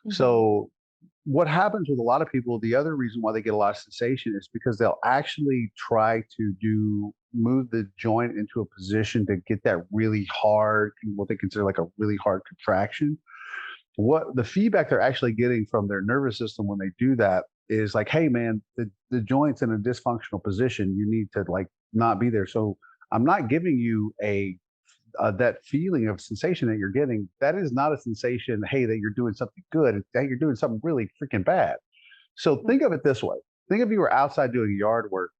Mhm. So what happens with a lot of people, the other reason why they get a lot of sensation is because they'll actually try to move the joint into a position to get that really hard, what they consider like a really hard contraction. What the feedback they're actually getting from their nervous system when they do that is like, hey man, the joint's in a dysfunctional position. You need to like not be there. So I'm not giving you that feeling of sensation that you're getting. That is not a sensation, hey, that you're doing something good. It's that you're doing something really freaking bad. So Mhm. think of it this way. Think if you were outside doing yard work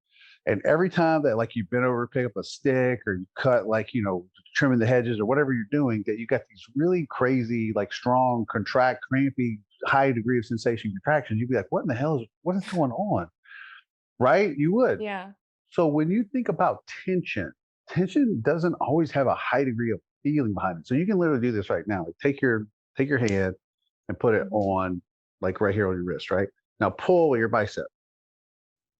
and every time that like you bent over to pick up a stick or you cut like, trimming the hedges or whatever you're doing, that you got these really crazy, like strong, contract, crampy, high degree of sensation contractions, you'd be like, what is going on? Right? You would. Yeah. So when you think about tension, tension doesn't always have a high degree of feeling behind it. So you can literally do this right now. Like take your hand and put it Mhm. on like right here on your wrist, right? Now pull your bicep.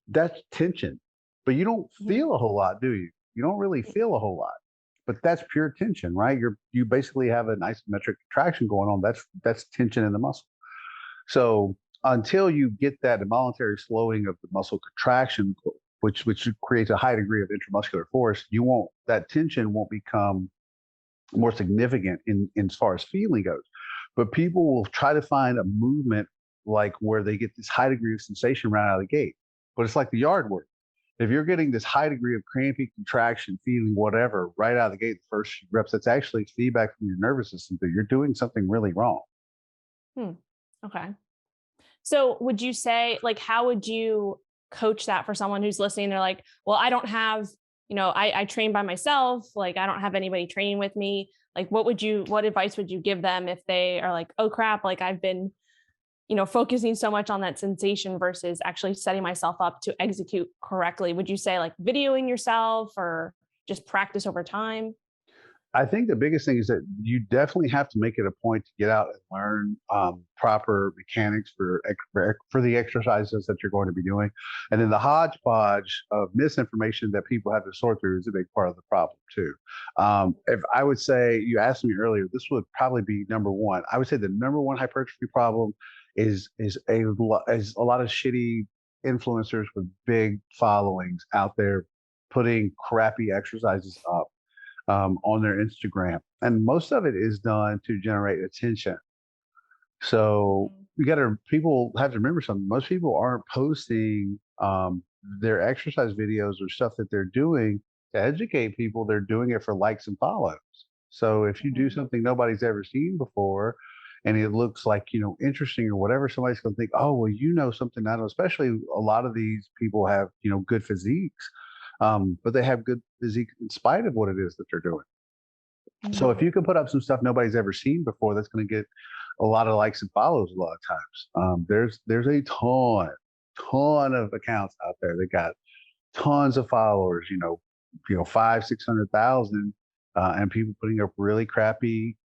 That's tension. But you don't Mhm. feel a whole lot, do you? You don't really feel a whole lot. But that's pure tension, right? You basically have an isometric contraction going on. That's tension in the muscle. So until you get that involuntary slowing of the muscle contraction, which creates a high degree of intramuscular force, you won't that tension won't become more significant in as far as feeling goes. But people will try to find a movement like where they get this high degree of sensation right out of the gate. But it's like the yard work. If you're getting this high degree of cramping, contraction, feeling, whatever, right out of the gate, the first few reps, that's actually feedback from your nervous system that you're doing something really wrong. Hmm. Okay. So would you say, like, how would you coach that for someone who's listening? They're like, well, I don't have, I train by myself. Like, I don't have anybody training with me. Like, what advice would you give them if they are like, oh crap, like I've been, focusing so much on that sensation versus actually setting myself up to execute correctly? Would you say like videoing yourself or just practice over time? I think the biggest thing is that you definitely have to make it a point to get out and learn proper mechanics for the exercises that you're going to be doing, and then the hodgepodge of misinformation that people have to sort through is a big part of the problem too. If I would say you asked me earlier, this would probably be number one. I would say the number one hypertrophy problem is a lot of shitty influencers with big followings out there putting crappy exercises up on their Instagram. And most of it is done to generate attention. So Mhm. people have to remember something. Most people aren't posting their exercise videos or stuff that they're doing to educate people. They're doing it for likes and follows. So if you do Mhm. something nobody's ever seen before and it looks like, interesting or whatever, somebody's going to think, oh, well, something I don't, especially a lot of these people have, good physiques, but they have good physique in spite of what it is that they're doing. So if Mhm. you can put up some stuff nobody's ever seen before, that's going to get a lot of likes and follows a lot of times. There's a ton of accounts out there that got tons of followers. Five, 600,000, and people putting up really crappy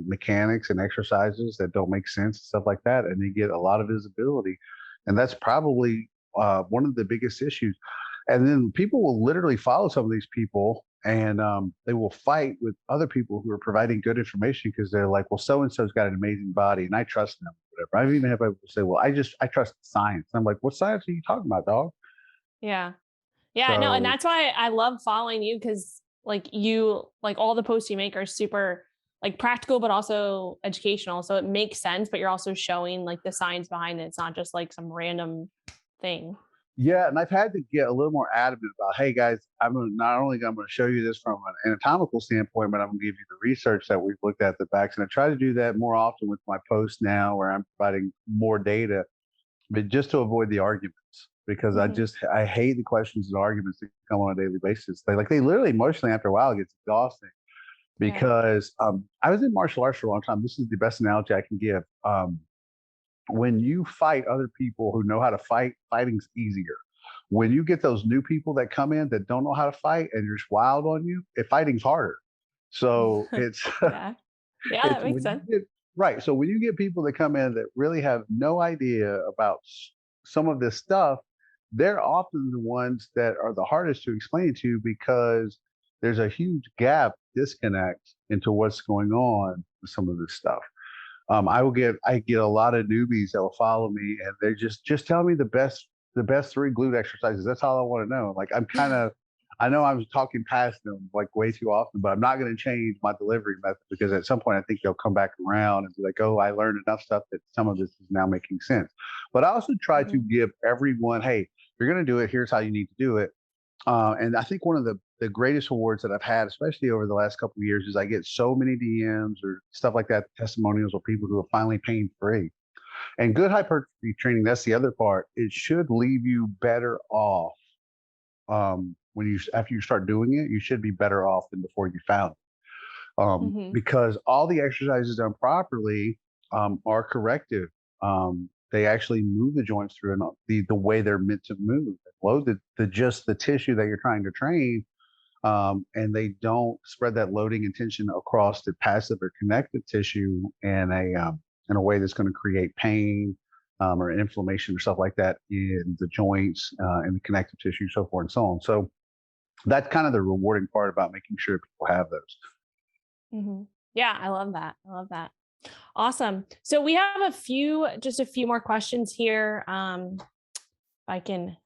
mechanics and exercises that don't make sense and stuff like that, and they get a lot of visibility, and that's probably one of the biggest issues. And then people will literally follow some of these people and they will fight with other people who are providing good information because they're like, well, so and so's got an amazing body and I trust them, whatever. I've even had people say, well, I trust science. And I'm like, what science are you talking about, dog? Yeah. Yeah, no, and So that's why I love following you because like all the posts you make are super like practical but also educational. So it makes sense, but you're also showing like the science behind it. It's not just like some random thing. yeah, and I've had to get a little more adamant about, hey guys, not only I'm going to show you this from an anatomical standpoint, but I'm going to give you the research that we've looked at the backs. And I try to do that more often with my posts now, where I'm providing more data, but just to avoid the arguments, because Mhm. I hate the questions and arguments that come on a daily basis. They literally emotionally after a while it gets exhausting Yeah. because I was in martial arts for a long time. This is the best analogy I can give. When you fight other people who know how to fight, fighting's easier. When you get those new people that come in that don't know how to fight and you're just wild on you, fighting's harder. So it's Yeah. Yeah, it's that makes when sense. you get right. So when you get people that come in that really have no idea about some of this stuff, they're often the ones that are the hardest to explain to because there's a huge gap, disconnect into what's going on with some of this stuff. I get a lot of newbies that will follow me and they just tell me the best three glute exercises. That's all I want to know. Like I know I'm talking past them like way too often, but I'm not going to change my delivery method because at some point I think they'll come back around and be like, oh, I learned enough stuff that some of this is now making sense. But I also try to give everyone, hey, if you're going to do it, here's how you need to do it. And I think one of the greatest awards that I've had, especially over the last couple of years, is I get so many DMs or stuff like that, testimonials of people who are finally pain free. And good hypertrophy training, that's the other part. It should leave you better off when you after you start doing it. You should be better off than before you found it. Because all the exercises done properly are corrective. They actually move the joints through the way they're meant to move. Load just the tissue that you're trying to train, and they don't spread that loading and tension across the passive or connective tissue in a way that's going to create pain or inflammation or stuff like that in the joints and the connective tissue, so forth and so on. So that's kind of the rewarding part about making sure people have those. Yeah, I love that. I love that. Awesome. So we have just a few more questions here. If I can,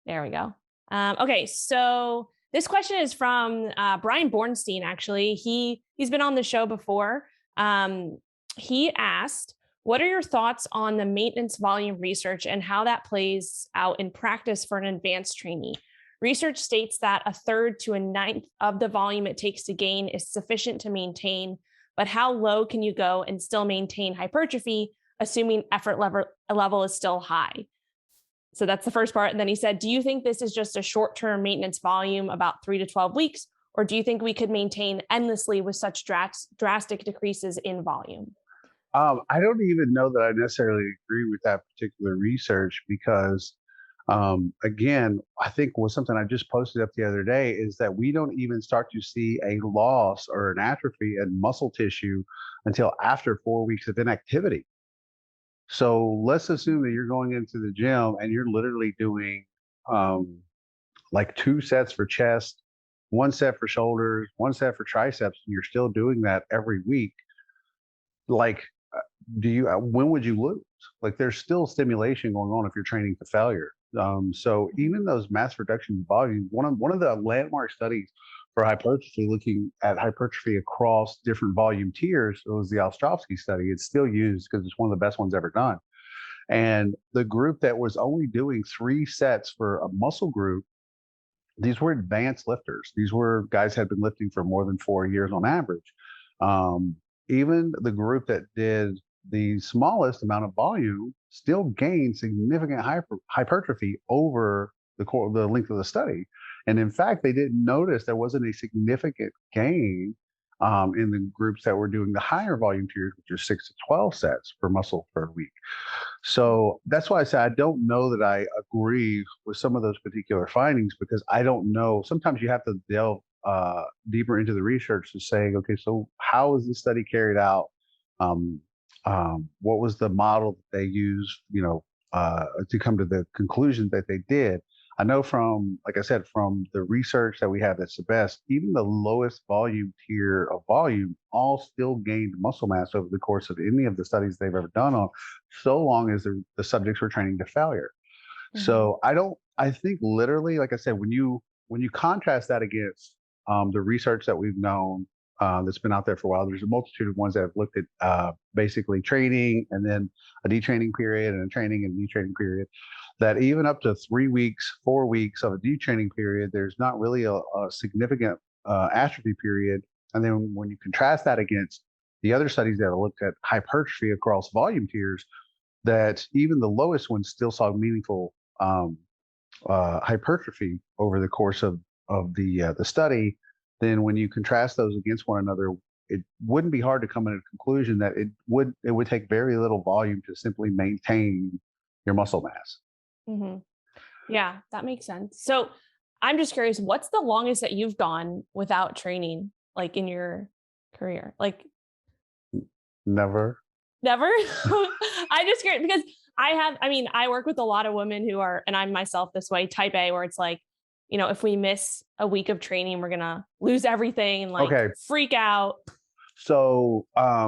there we go. Okay. So this question is from Bryan Boorstein. Actually, he's been on the show before. He asked, what are your thoughts on the maintenance volume research and how that plays out in practice for an advanced trainee? Research states that 1/3 to 1/9 of the volume it takes to gain is sufficient to maintain, but how low can you go and still maintain hypertrophy, assuming effort level is still high? So that's the first part. And then he said, do you think this is just a short-term maintenance volume, about 3 to 12 weeks, or do you think we could maintain endlessly with such drastic decreases in volume? I don't even know that I necessarily agree with that particular research because, again, I think was something I just posted up the other day is that we don't even start to see a loss or an atrophy in muscle tissue until after 4 weeks of inactivity. So let's assume that you're going into the gym and you're literally doing like 2 sets for chest, 1 set for shoulders, 1 set for triceps, and you're still doing that every week. Like, when would you lose? Like, there's still stimulation going on if you're training to failure. So even those mass reduction volumes, one of the landmark studies for hypertrophy, looking at hypertrophy across different volume tiers, it was the Ostrovsky study. It's still used because it's one of the best ones ever done. And the group that was only doing 3 sets for a muscle group, these were advanced lifters. These were guys who had been lifting for more than 4 years on average. Even the group that did the smallest amount of volume still gained significant hypertrophy over the length of the study. And in fact, they didn't notice there wasn't a significant gain in the groups that were doing the higher volume tiers, which are 6 to 12 sets per muscle per week. So that's why I say I don't know that I agree with some of those particular findings because I don't know. Sometimes you have to delve deeper into the research to say, okay, so how is this study carried out? What was the model that they used, to come to the conclusion that they did? I know from, like I said, from the research that we have that's the best, even the lowest volume tier of volume all still gained muscle mass over the course of any of the studies they've ever done on, so long as the subjects were training to failure. So I think literally, like I said, when you contrast that against the research that we've known that's been out there for a while, there's a multitude of ones that have looked at basically training and then a detraining period and a training and detraining period, that even up to 3 weeks, 4 weeks of a detraining period, there's not really a significant atrophy period. And then when you contrast that against the other studies that have looked at hypertrophy across volume tiers, that even the lowest ones still saw meaningful hypertrophy over the course of the study. Then when you contrast those against one another, it wouldn't be hard to come to a conclusion that it would take very little volume to simply maintain your muscle mass. Yeah, that makes sense. So I'm just curious, what's the longest that you've gone without training, like in your career? Like Never. never? I just curious because I work with a lot of women who are, and I'm myself this way, type A, where it's like, if we miss a week of training, we're going to lose everything and like Okay. freak out. So, I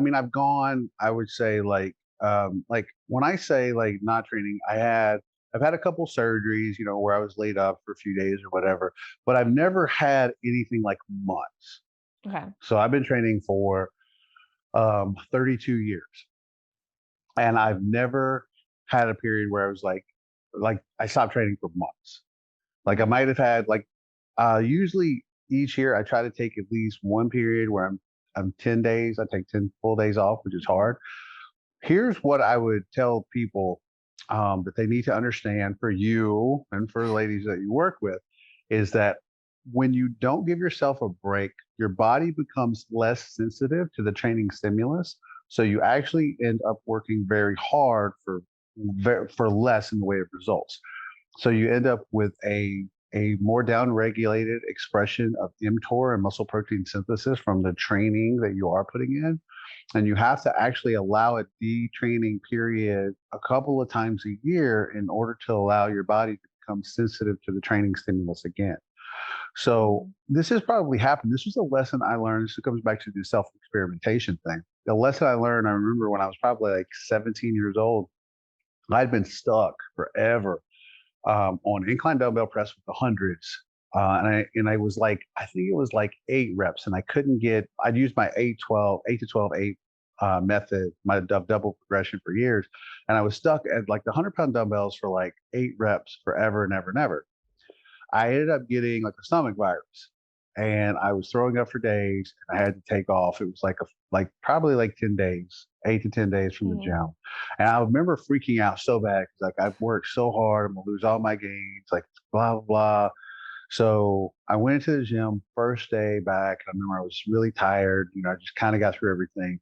mean, I've gone, I would say like when I say like not training, I've had a couple surgeries, where I was laid up for a few days or whatever, but I've never had anything like months. Okay. So I've been training for 32 years, and I've never had a period where I was like I stopped training for months. Like I might have had usually each year I try to take at least one period where I'm 10 days. I take 10 full days off, which is hard. Here's what I would tell people that they need to understand for you and for the ladies that you work with is that when you don't give yourself a break, your body becomes less sensitive to the training stimulus. So you actually end up working very hard for less in the way of results. So you end up with a more down-regulated expression of mTOR and muscle protein synthesis from the training that you are putting in. And you have to actually allow a detraining period a couple of times a year in order to allow your body to become sensitive to the training stimulus again. So this has probably happened. This was a lesson I learned. This comes back to the self-experimentation thing. The lesson I learned, I remember when I was probably like 17 years old, I'd been stuck forever on incline dumbbell press with the hundreds. And I was like, I think it was like 8 reps, and I couldn't get. I'd used my 8 to 12 method, my double progression for years, and I was stuck at like the 100-pound dumbbells for like 8 reps forever and ever and ever. I ended up getting like a stomach virus, and I was throwing up for days, and I had to take off. It was like probably like 10 days, 8 to 10 days from the gym. And I remember freaking out so bad because like I've worked so hard, I'm gonna lose all my gains, like blah blah blah. So I went into the gym first day back. I remember I was really tired. I just kind of got through everything.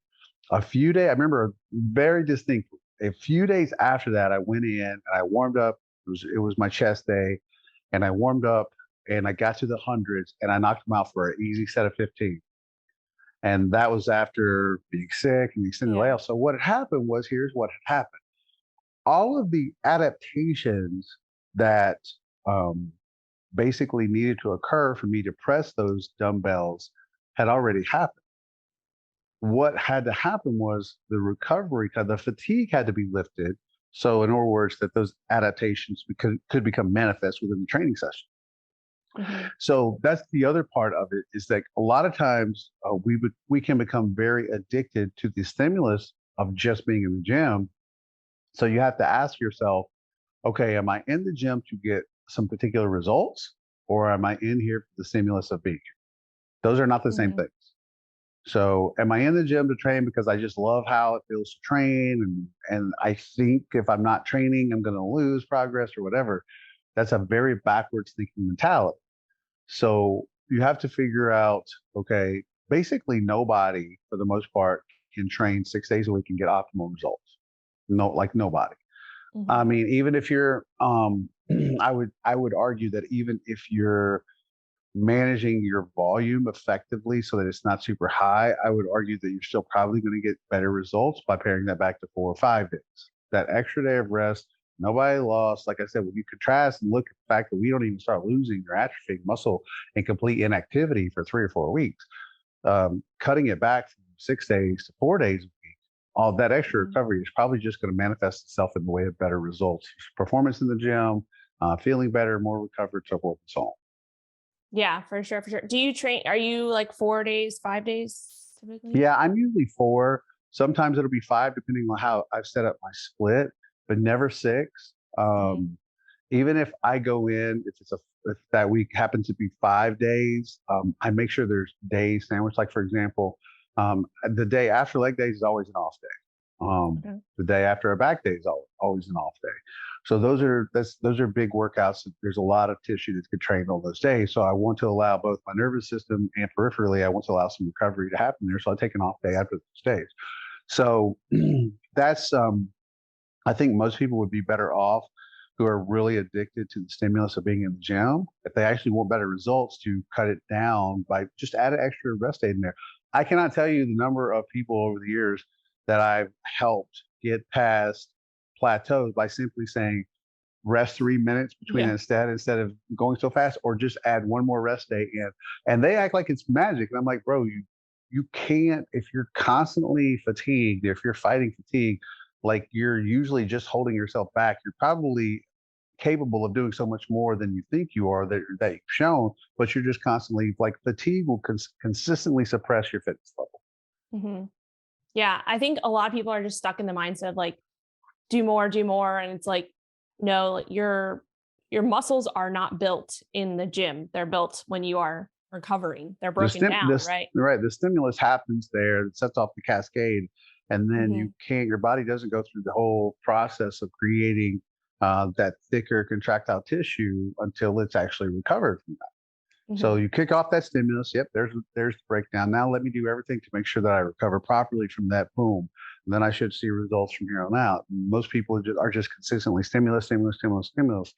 I remember very distinctly. A few days after that, I went in and I warmed up. It was my chest day, and I warmed up and I got to the hundreds and I knocked them out for an easy set of 15. And that was after being sick and extended layoff. So what had happened was, here's what had happened. All of the adaptations that basically needed to occur for me to press those dumbbells had already happened. What had to happen was the recovery, the fatigue had to be lifted. So in other words, that those adaptations could become manifest within the training session. So that's the other part of it, is that a lot of times we can become very addicted to the stimulus of just being in the gym. So you have to ask yourself, okay, am I in the gym to get some particular results, or am I in here for the stimulus of being here? Those are not the same things. So am I in the gym to train because I just love how it feels to train, and I think if I'm not training, I'm going to lose progress or whatever? That's a very backwards thinking mentality. So you have to figure out, okay, basically nobody for the most part can train 6 days a week and get optimal results. No, like nobody. I mean, even if you're, I would argue that even if you're managing your volume effectively so that it's not super high, I would argue that you're still probably going to get better results by paring that back to 4 or 5 days. That extra day of rest, nobody lost. Like I said, when you contrast and look at the fact that we don't even start losing or atrophying muscle in complete inactivity for 3 or 4 weeks, cutting it back from 6 days to 4 days a week, all that extra recovery is probably just going to manifest itself in the way of better results, performance in the gym, feeling better, more recovered, so forth and so on. Yeah, for sure, for sure. Do you train? Are you like 4 days, 5 days typically? Yeah, I'm usually 4. Sometimes it'll be 5, depending on how I've set up my split, but never 6. Even if I go in, if that week happens to be 5 days, I make sure there's days sandwiched. Like for example, the day after leg days is always an off day. The day after a back day is always an off day. So those are big workouts. There's a lot of tissue that could train on those days. So I want to allow both my nervous system and peripherally, I want to allow some recovery to happen there. So I take an off day after those days. So that's I think most people would be better off who are really addicted to the stimulus of being in the gym, if they actually want better results, to cut it down by just add an extra rest day in there. I cannot tell you the number of people over the years that I've helped get past plateaus by simply saying rest 3 minutes between Yeah. instead of going so fast, or just add one more rest day in. And they act like it's magic. And I'm like, bro, you can't, if you're constantly fatigued, if you're fighting fatigue, like you're usually just holding yourself back. You're probably capable of doing so much more than you think you are, that you've shown, but you're just constantly like fatigue will consistently suppress your fitness level. Hmm. Yeah. I think a lot of people are just stuck in the mindset of like, do more, do more. And it's like, no, like, your muscles are not built in the gym. They're built when you are recovering. They're broken down, right? Right, the stimulus happens there, it sets off the cascade, and then Hmm. your body doesn't go through the whole process of creating that thicker contractile tissue until it's actually recovered from that. So Hmm. you kick off that stimulus. Yep, there's the breakdown. Now let me do everything to make sure that I recover properly from that. Boom, and then I should see results from here on out. Most people are just consistently stimulus, stimulus, stimulus, stimulus.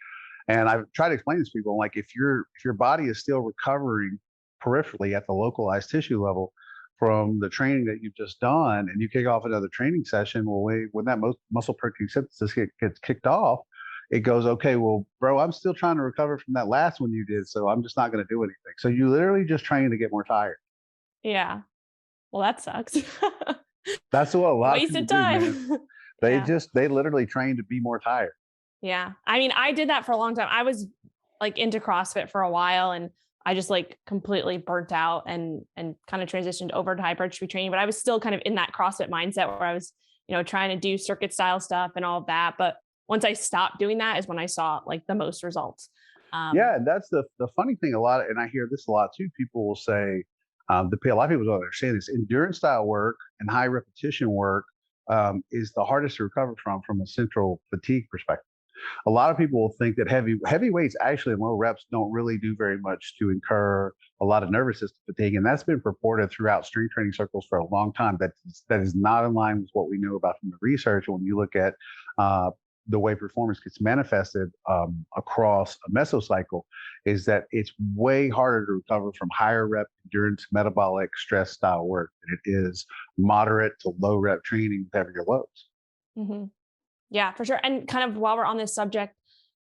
And I've tried to explain this to people, like if your body is still recovering peripherally at the localized tissue level from the training that you've just done, and you kick off another training session, well, when that muscle protein synthesis gets kicked off, it goes, okay, well, bro, I'm still trying to recover from that last one you did, so I'm just not going to do anything. So you literally just train to get more tired. Yeah. Well, that sucks. That's what a lot of people Wasted do, man. time. Yeah. They literally train to be more tired. Yeah. I mean, I did that for a long time. I was like into CrossFit for a while and I just like completely burnt out and kind of transitioned over to hypertrophy training, but I was still kind of in that CrossFit mindset where I was, trying to do circuit style stuff and all of that. But once I stopped doing that is when I saw like the most results. Yeah, and that's the funny thing. And I hear this a lot too. People will say, a lot of people don't understand this. Endurance style work and high repetition work is the hardest to recover from a central fatigue perspective. A lot of people will think that heavy weights actually in low reps don't really do very much to incur a lot of nervous system fatigue, and that's been purported throughout strength training circles for a long time. That is not in line with what we know about from the research. When you look at uh, the way performance gets manifested across a mesocycle, is that it's way harder to recover from higher rep endurance metabolic stress style work than it is moderate to low rep training with heavier loads. Hmm. Yeah, for sure. And kind of while we're on this subject,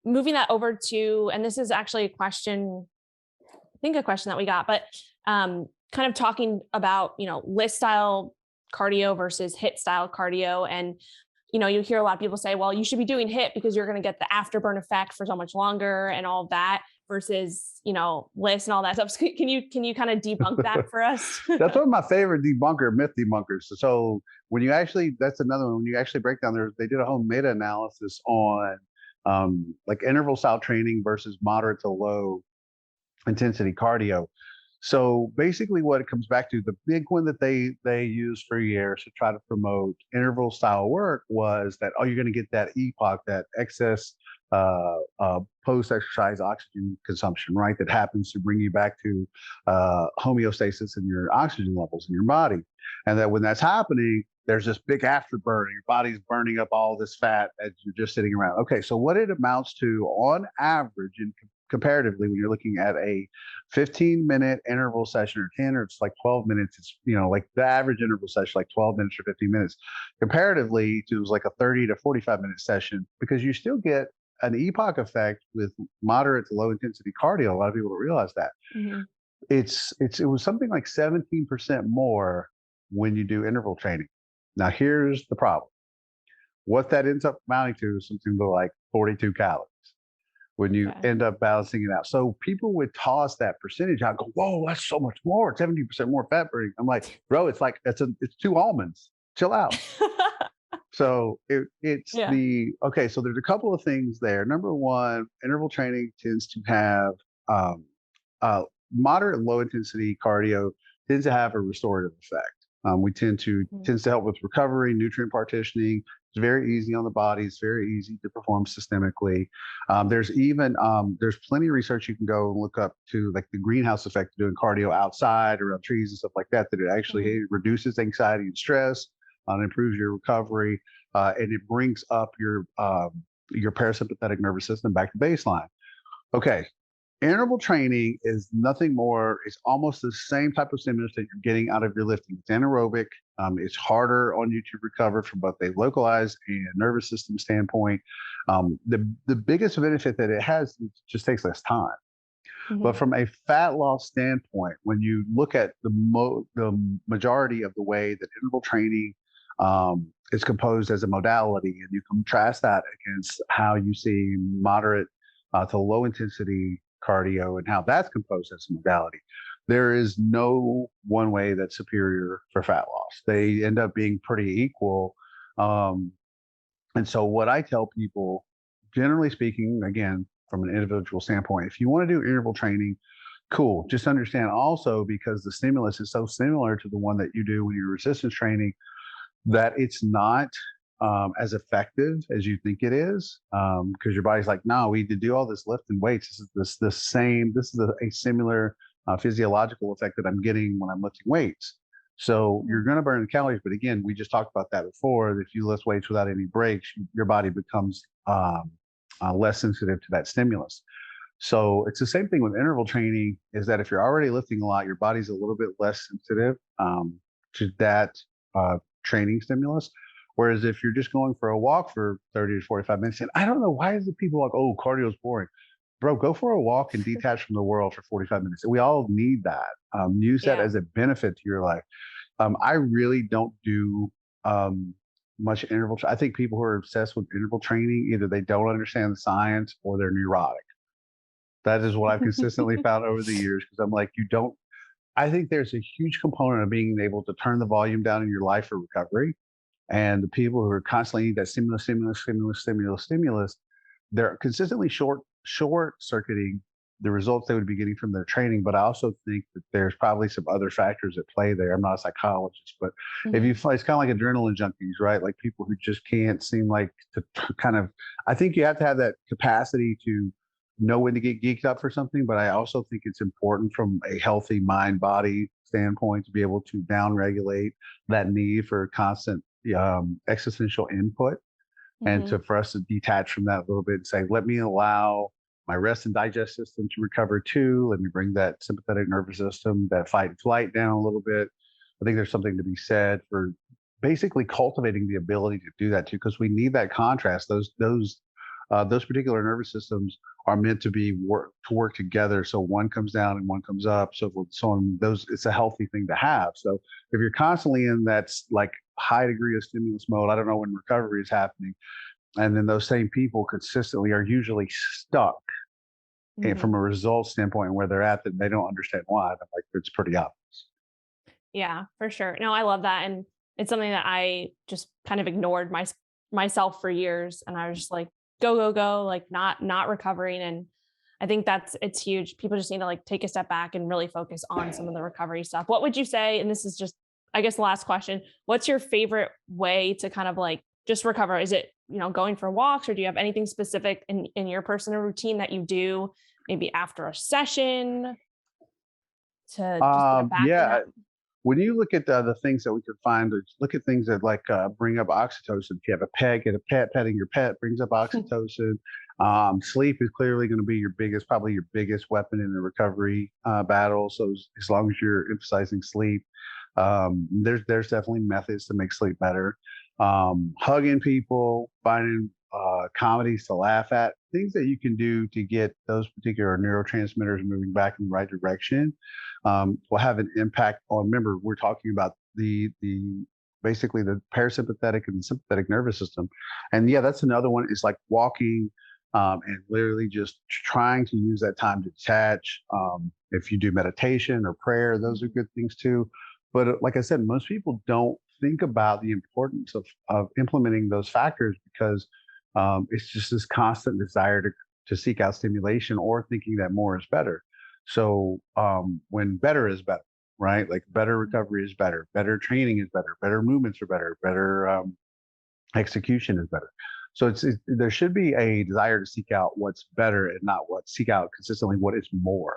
moving that over to, and this is actually I think a question that we got, but kind of talking about, list style cardio versus hit style cardio. And, you hear a lot of people say, well, you should be doing hit because you're going to get the afterburn effect for so much longer and all of that versus, list and all that stuff. So can you kind of debunk that for us? That's one of my favorite myth debunkers. So that's another one. When you actually break down they did a whole meta analysis on like interval style training versus moderate to low intensity cardio. So basically what it comes back to, the big one that they used for years to try to promote interval style work was that, oh, you're going to get that EPOC, that excess post-exercise oxygen consumption, right? That happens to bring you back to homeostasis in your oxygen levels in your body. And that when that's happening, there's this big afterburn. Your body's burning up all this fat as you're just sitting around. Okay, so what it amounts to on average and comparatively, when you're looking at a 15-minute interval session or 10 or it's like 12 minutes, it's, like the average interval session, like 12 minutes or 15 minutes, comparatively to like a 30 to 45-minute session, because you still get an EPOC effect with moderate to low intensity cardio. A lot of people don't realize that. Hmm. It was something like 17% more when you do interval training. Now, here's the problem. What that ends up amounting to is something like 42 calories when you Okay. end up balancing it out. So people would toss that percentage out and go, whoa, that's so much more, 70% more fat burning. I'm like, bro, it's like, it's 2 almonds. Chill out. So Yeah. okay, so there's a couple of things there. Number one, interval training tends to have um, moderate and low intensity cardio tends to have a restorative effect. Tends to help with recovery, nutrient partitioning. It's very easy on the body. It's very easy to perform systemically. There's plenty of research you can go and look up to, like the greenhouse effect of doing cardio outside around trees and stuff like that. That it actually reduces anxiety and stress, improves your recovery, and it brings up your parasympathetic nervous system back to baseline. Okay, Interval training is nothing more. It's almost the same type of stimulus that you're getting out of your lifting. It's anaerobic. It's harder on you to recover from both a localized and nervous system standpoint. The biggest benefit that it has, it just takes less time. But Mhm. from a fat loss standpoint, when you look at the majority of the way that interval training is composed as a modality, and you contrast that against how you see moderate to low intensity cardio and how that's composed as a modality, there is no one way that's superior for fat loss. They end up being pretty equal. Um, and so, what I tell people, generally speaking, again, from an individual standpoint, if you want to do interval training, cool. Just understand also, because the stimulus is so similar to the one that you do when you're resistance training, that it's not as effective as you think it is. Because your body's like, no, we need to do all this lifting weights. This is a similar physiological effect that I'm getting when I'm lifting weights. So you're Mhm. going to burn the calories. But again, we just talked about that before. If you lift weights without any breaks, your body becomes less sensitive to that stimulus. So it's the same thing with interval training, is that if you're already lifting a lot, your body's a little bit less sensitive to that training stimulus. Whereas if you're just going for a walk for 30 to 45 minutes, and I don't know, why is it people like, oh, cardio is boring. Bro, go for a walk and detach from the world for 45 minutes. We all need that. Use that Yeah. as a benefit to your life. I really don't do much interval. I think people who are obsessed with interval training, either they don't understand the science or they're neurotic. That is what I've consistently found over the years, because I'm like, you don't. I think there's a huge component of being able to turn the volume down in your life for recovery. And the people who are constantly need that stimulus, they're consistently short circuiting the results they would be getting from their training. But I also think that there's probably some other factors at play there. I'm not a psychologist, but if you, Mhm. it's kind of like adrenaline junkies, right? Like people who just can't seem like to kind of. I think you have to have that capacity to know when to get geeked up for something. But I also think it's important from a healthy mind body standpoint to be able to down regulate that need for constant existential input, and Mhm. to for us to detach from that a little bit and say, let me allow my rest and digest system to recover too. Let me bring that sympathetic nervous system, that fight and flight down a little bit. I think there's something to be said for basically cultivating the ability to do that too, because we need that contrast. Those particular nervous systems are meant to be work together. So one comes down and one comes up. So on those, it's a healthy thing to have. So if you're constantly in that like high degree of stimulus mode, I don't know when recovery is happening, and then those same people consistently are usually stuck. And from Mhm. a results standpoint, where they're at, that they don't understand why. I'm like, it's pretty obvious. Yeah, for sure. No, I love that, and it's something that I just kind of ignored myself for years, and I was just like, go, go, go, like not recovering. And I think it's huge. People just need to like take a step back and really focus on some of the recovery stuff. What would you say? And this is just, I guess, the last question. What's your favorite way to kind of like just recover? Is it, going for walks, or do you have anything specific in your personal routine that you do maybe after a session to just get back in Yeah, that? when you look at the things that we could find, look at things that like bring up oxytocin. If you have a pet, get a pet. Petting your pet brings up oxytocin. Sleep is clearly going to be probably your biggest weapon in the recovery battle. So as long as you're emphasizing sleep, there's definitely methods to make sleep better. Hugging people, finding comedies to laugh at, things that you can do to get those particular neurotransmitters moving back in the right direction, will have an impact on. Remember, we're talking about the basically the parasympathetic and the sympathetic nervous system, and yeah, that's another one. Is like walking, and literally just trying to use that time to detach. If you do meditation or prayer, those are Mhm. good things too. But like I said, most people don't think about the importance of implementing those factors, because it's just this constant desire to seek out stimulation, or thinking that more is better. So when better is better, right? Like better recovery is better, better training is better, better movements are better, better execution is better. So there should be a desire to seek out what's better, and not seek out consistently what is more.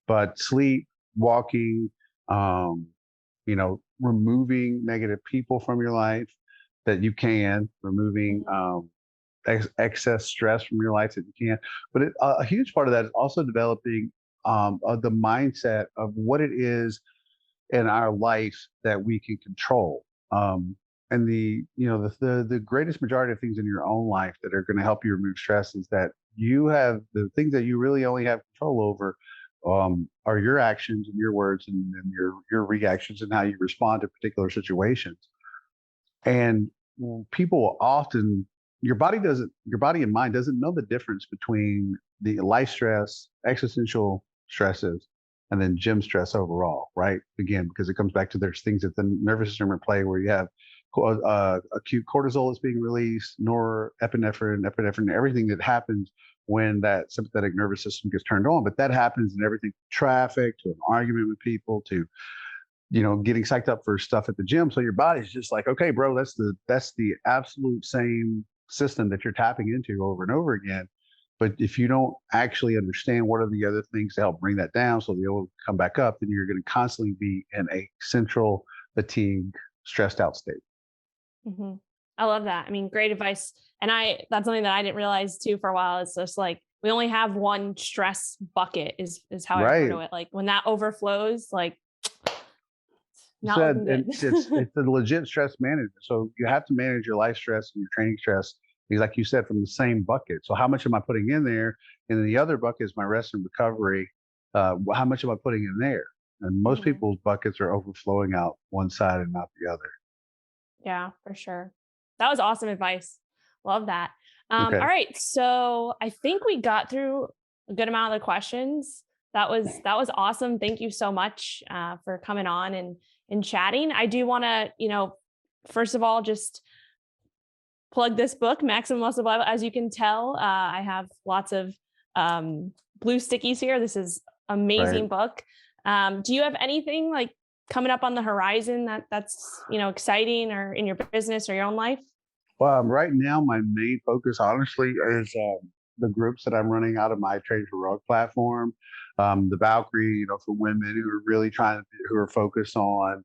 But sleep, walking, um, removing negative people from your life that you can, removing Mhm. excess stress from your life that you can. But a huge part of that is also developing the mindset of what it is in our life that we can control. And the greatest majority of things in your own life that are going to help you remove stress is that you have the things that you really only have control over are your actions and your words and your reactions and how you respond to particular situations. And people often your body and mind doesn't know the difference between the life stress, existential stresses, and then gym stress overall, right? Again, because it comes back to there's things that the nervous system are play where you have acute cortisol is being released, epinephrine, everything that happens when that sympathetic nervous system gets turned on. But that happens in everything from traffic to an argument with people to getting psyched up for stuff at the gym. So your body's just like, okay, bro, that's the absolute same system that you're tapping into over and over again. But if you don't actually understand what are the other things to help bring that down so they'll come back up, then you're going to constantly be in a central fatigue, stressed out state. Mm-hmm. I love that. I mean, great advice. And that's something that I didn't realize too for a while. It's just like, we only have one stress bucket is how I refer to it. Like when that overflows, like and it's a legit stress management. So you have to manage your life stress and your training stress, because like you said, from the same bucket. So how much am I putting in there? And then the other bucket is my rest and recovery. How much am I putting in there? And most people's buckets are overflowing out one side and not the other. Yeah, for sure. That was awesome advice. Love that. Okay. All right. So I think we got through a good amount of the questions. That was awesome. Thank you so much for coming on and chatting. I do want to, first of all, just plug this book, Maximum Muscle Bible. As you can tell, I have lots of blue stickies here. This is amazing book. Do you have anything like coming up on the horizon that's exciting, or in your business or your own life? Well, right now, my main focus, honestly, is the groups that I'm running out of my Train Heroic platform. The Valkyrie, for women who are really who are focused on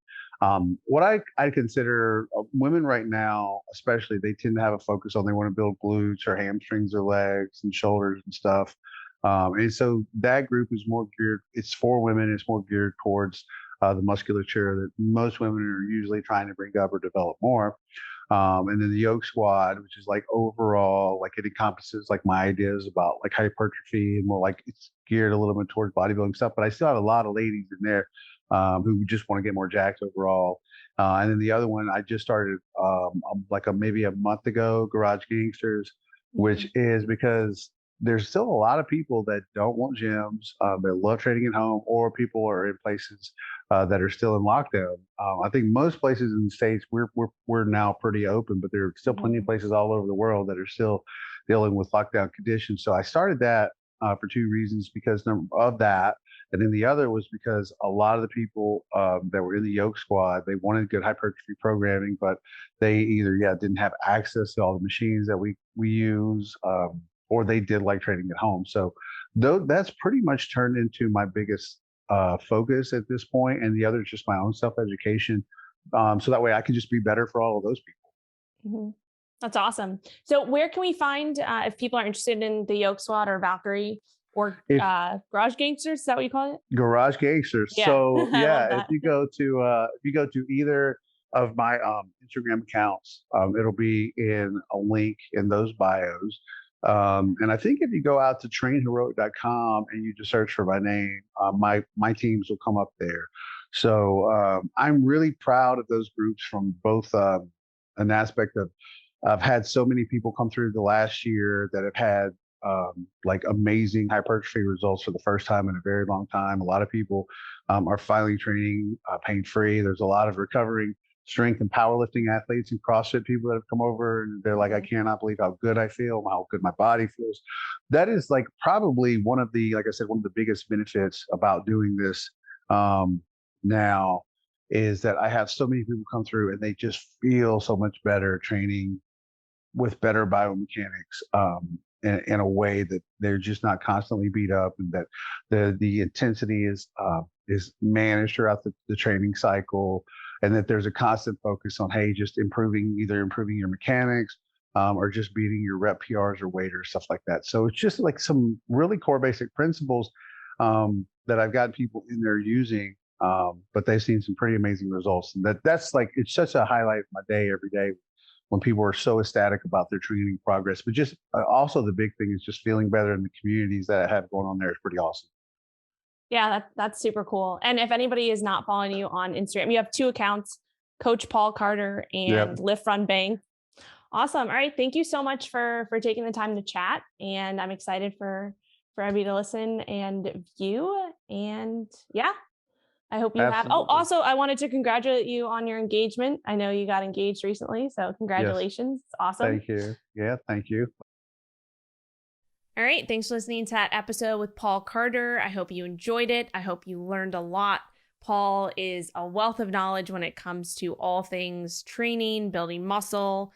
what I consider women right now, especially, they tend to have a focus on, they want to build glutes or hamstrings or legs and shoulders and stuff. And so that group is more geared, it's for women, it's more geared towards the musculature that most women are usually trying to bring up or develop more. And then the yoke squad, which is like overall, like it encompasses like my ideas about like hypertrophy and more like it's geared a little bit towards bodybuilding stuff. But I still have a lot of ladies in there who just want to get more jacked overall. And then the other one I just started maybe a month ago, Garage Gangsters, which is because there's still a lot of people that don't want gyms, that love training at home, or people are in places that are still in lockdown. I think most places in the States, we're now pretty open, but there are still plenty of places all over the world that are still dealing with lockdown conditions. So I started that for two reasons, because of that. And then the other was because a lot of the people that were in the yoke squad, they wanted good hypertrophy programming, but they either didn't have access to all the machines that we use, or they did like training at home. So that's pretty much turned into my biggest focus at this point. And the other is just my own self-education. So that way I can just be better for all of those people. That's awesome. So where can we find, if people are interested in the yoke squad or Valkyrie or Garage Gangsters, is that what you call it? Garage Gangsters. Yeah. So if you go to either of my Instagram accounts, it'll be in a link in those bios. And I think if you go out to trainheroic.com and you just search for my name, my teams will come up there. So I'm really proud of those groups from both an aspect of, I've had so many people come through the last year that have had like amazing hypertrophy results for the first time in a very long time. A lot of people are finally training pain-free. There's a lot of recovering strength and powerlifting athletes and CrossFit people that have come over, and they're like, I cannot believe how good I feel, how good my body feels. That is like probably one of the biggest benefits about doing this now, is that I have so many people come through and they just feel so much better training with better biomechanics in a way that they're just not constantly beat up, and that the intensity is managed throughout the training cycle, and that there's a constant focus on, hey, just improving your mechanics, or just beating your rep PRs or weight or stuff like that. So it's just like some really core basic principles that I've gotten people in there using, but they've seen some pretty amazing results. And that's like, it's such a highlight of my day every day when people are so ecstatic about their training progress. But just also the big thing is just feeling better in the communities that I have going on there is pretty awesome. Yeah, that's super cool. And if anybody is not following you on Instagram, you have 2 accounts, Coach Paul Carter and Yep. Lift Run Bang. Awesome. All right. Thank you so much for taking the time to chat. And I'm excited for everybody to listen and view. And yeah, I hope you have. Oh, Absolutely. also, I wanted to congratulate you on your engagement. I know you got engaged recently, so Yes. congratulations. It's awesome. Thank you. Yeah, thank you. All right. Thanks for listening to that episode with Paul Carter. I hope you enjoyed it. I hope you learned a lot. Paul is a wealth of knowledge when it comes to all things training, building muscle,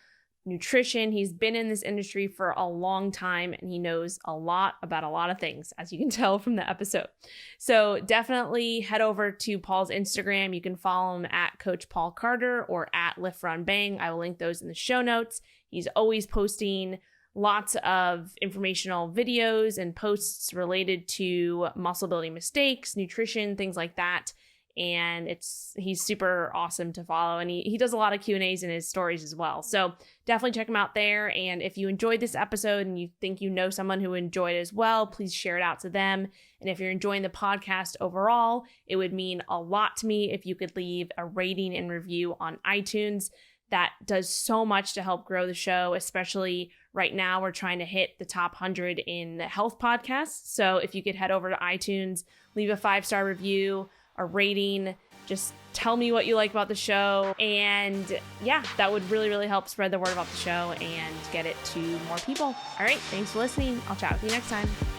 nutrition. He's been in this industry for a long time and he knows a lot about a lot of things, as you can tell from the episode. So definitely head over to Paul's Instagram. You can follow him at Coach Paul Carter or at Lift Run Bang. I will link those in the show notes. He's always posting lots of informational videos and posts related to muscle building mistakes, nutrition, things like that. And he's super awesome to follow. And he does a lot of Q&As in his stories as well. So definitely check him out there. And if you enjoyed this episode and you think you know someone who enjoyed it as well, please share it out to them. And if you're enjoying the podcast overall, it would mean a lot to me if you could leave a rating and review on iTunes. That does so much to help grow the show, especially right now. We're trying to hit the top 100 in the health podcasts. So if you could head over to iTunes, leave a 5-star review, a rating, just tell me what you like about the show. And yeah, that would really, really help spread the word about the show and get it to more people. All right. Thanks for listening. I'll chat with you next time.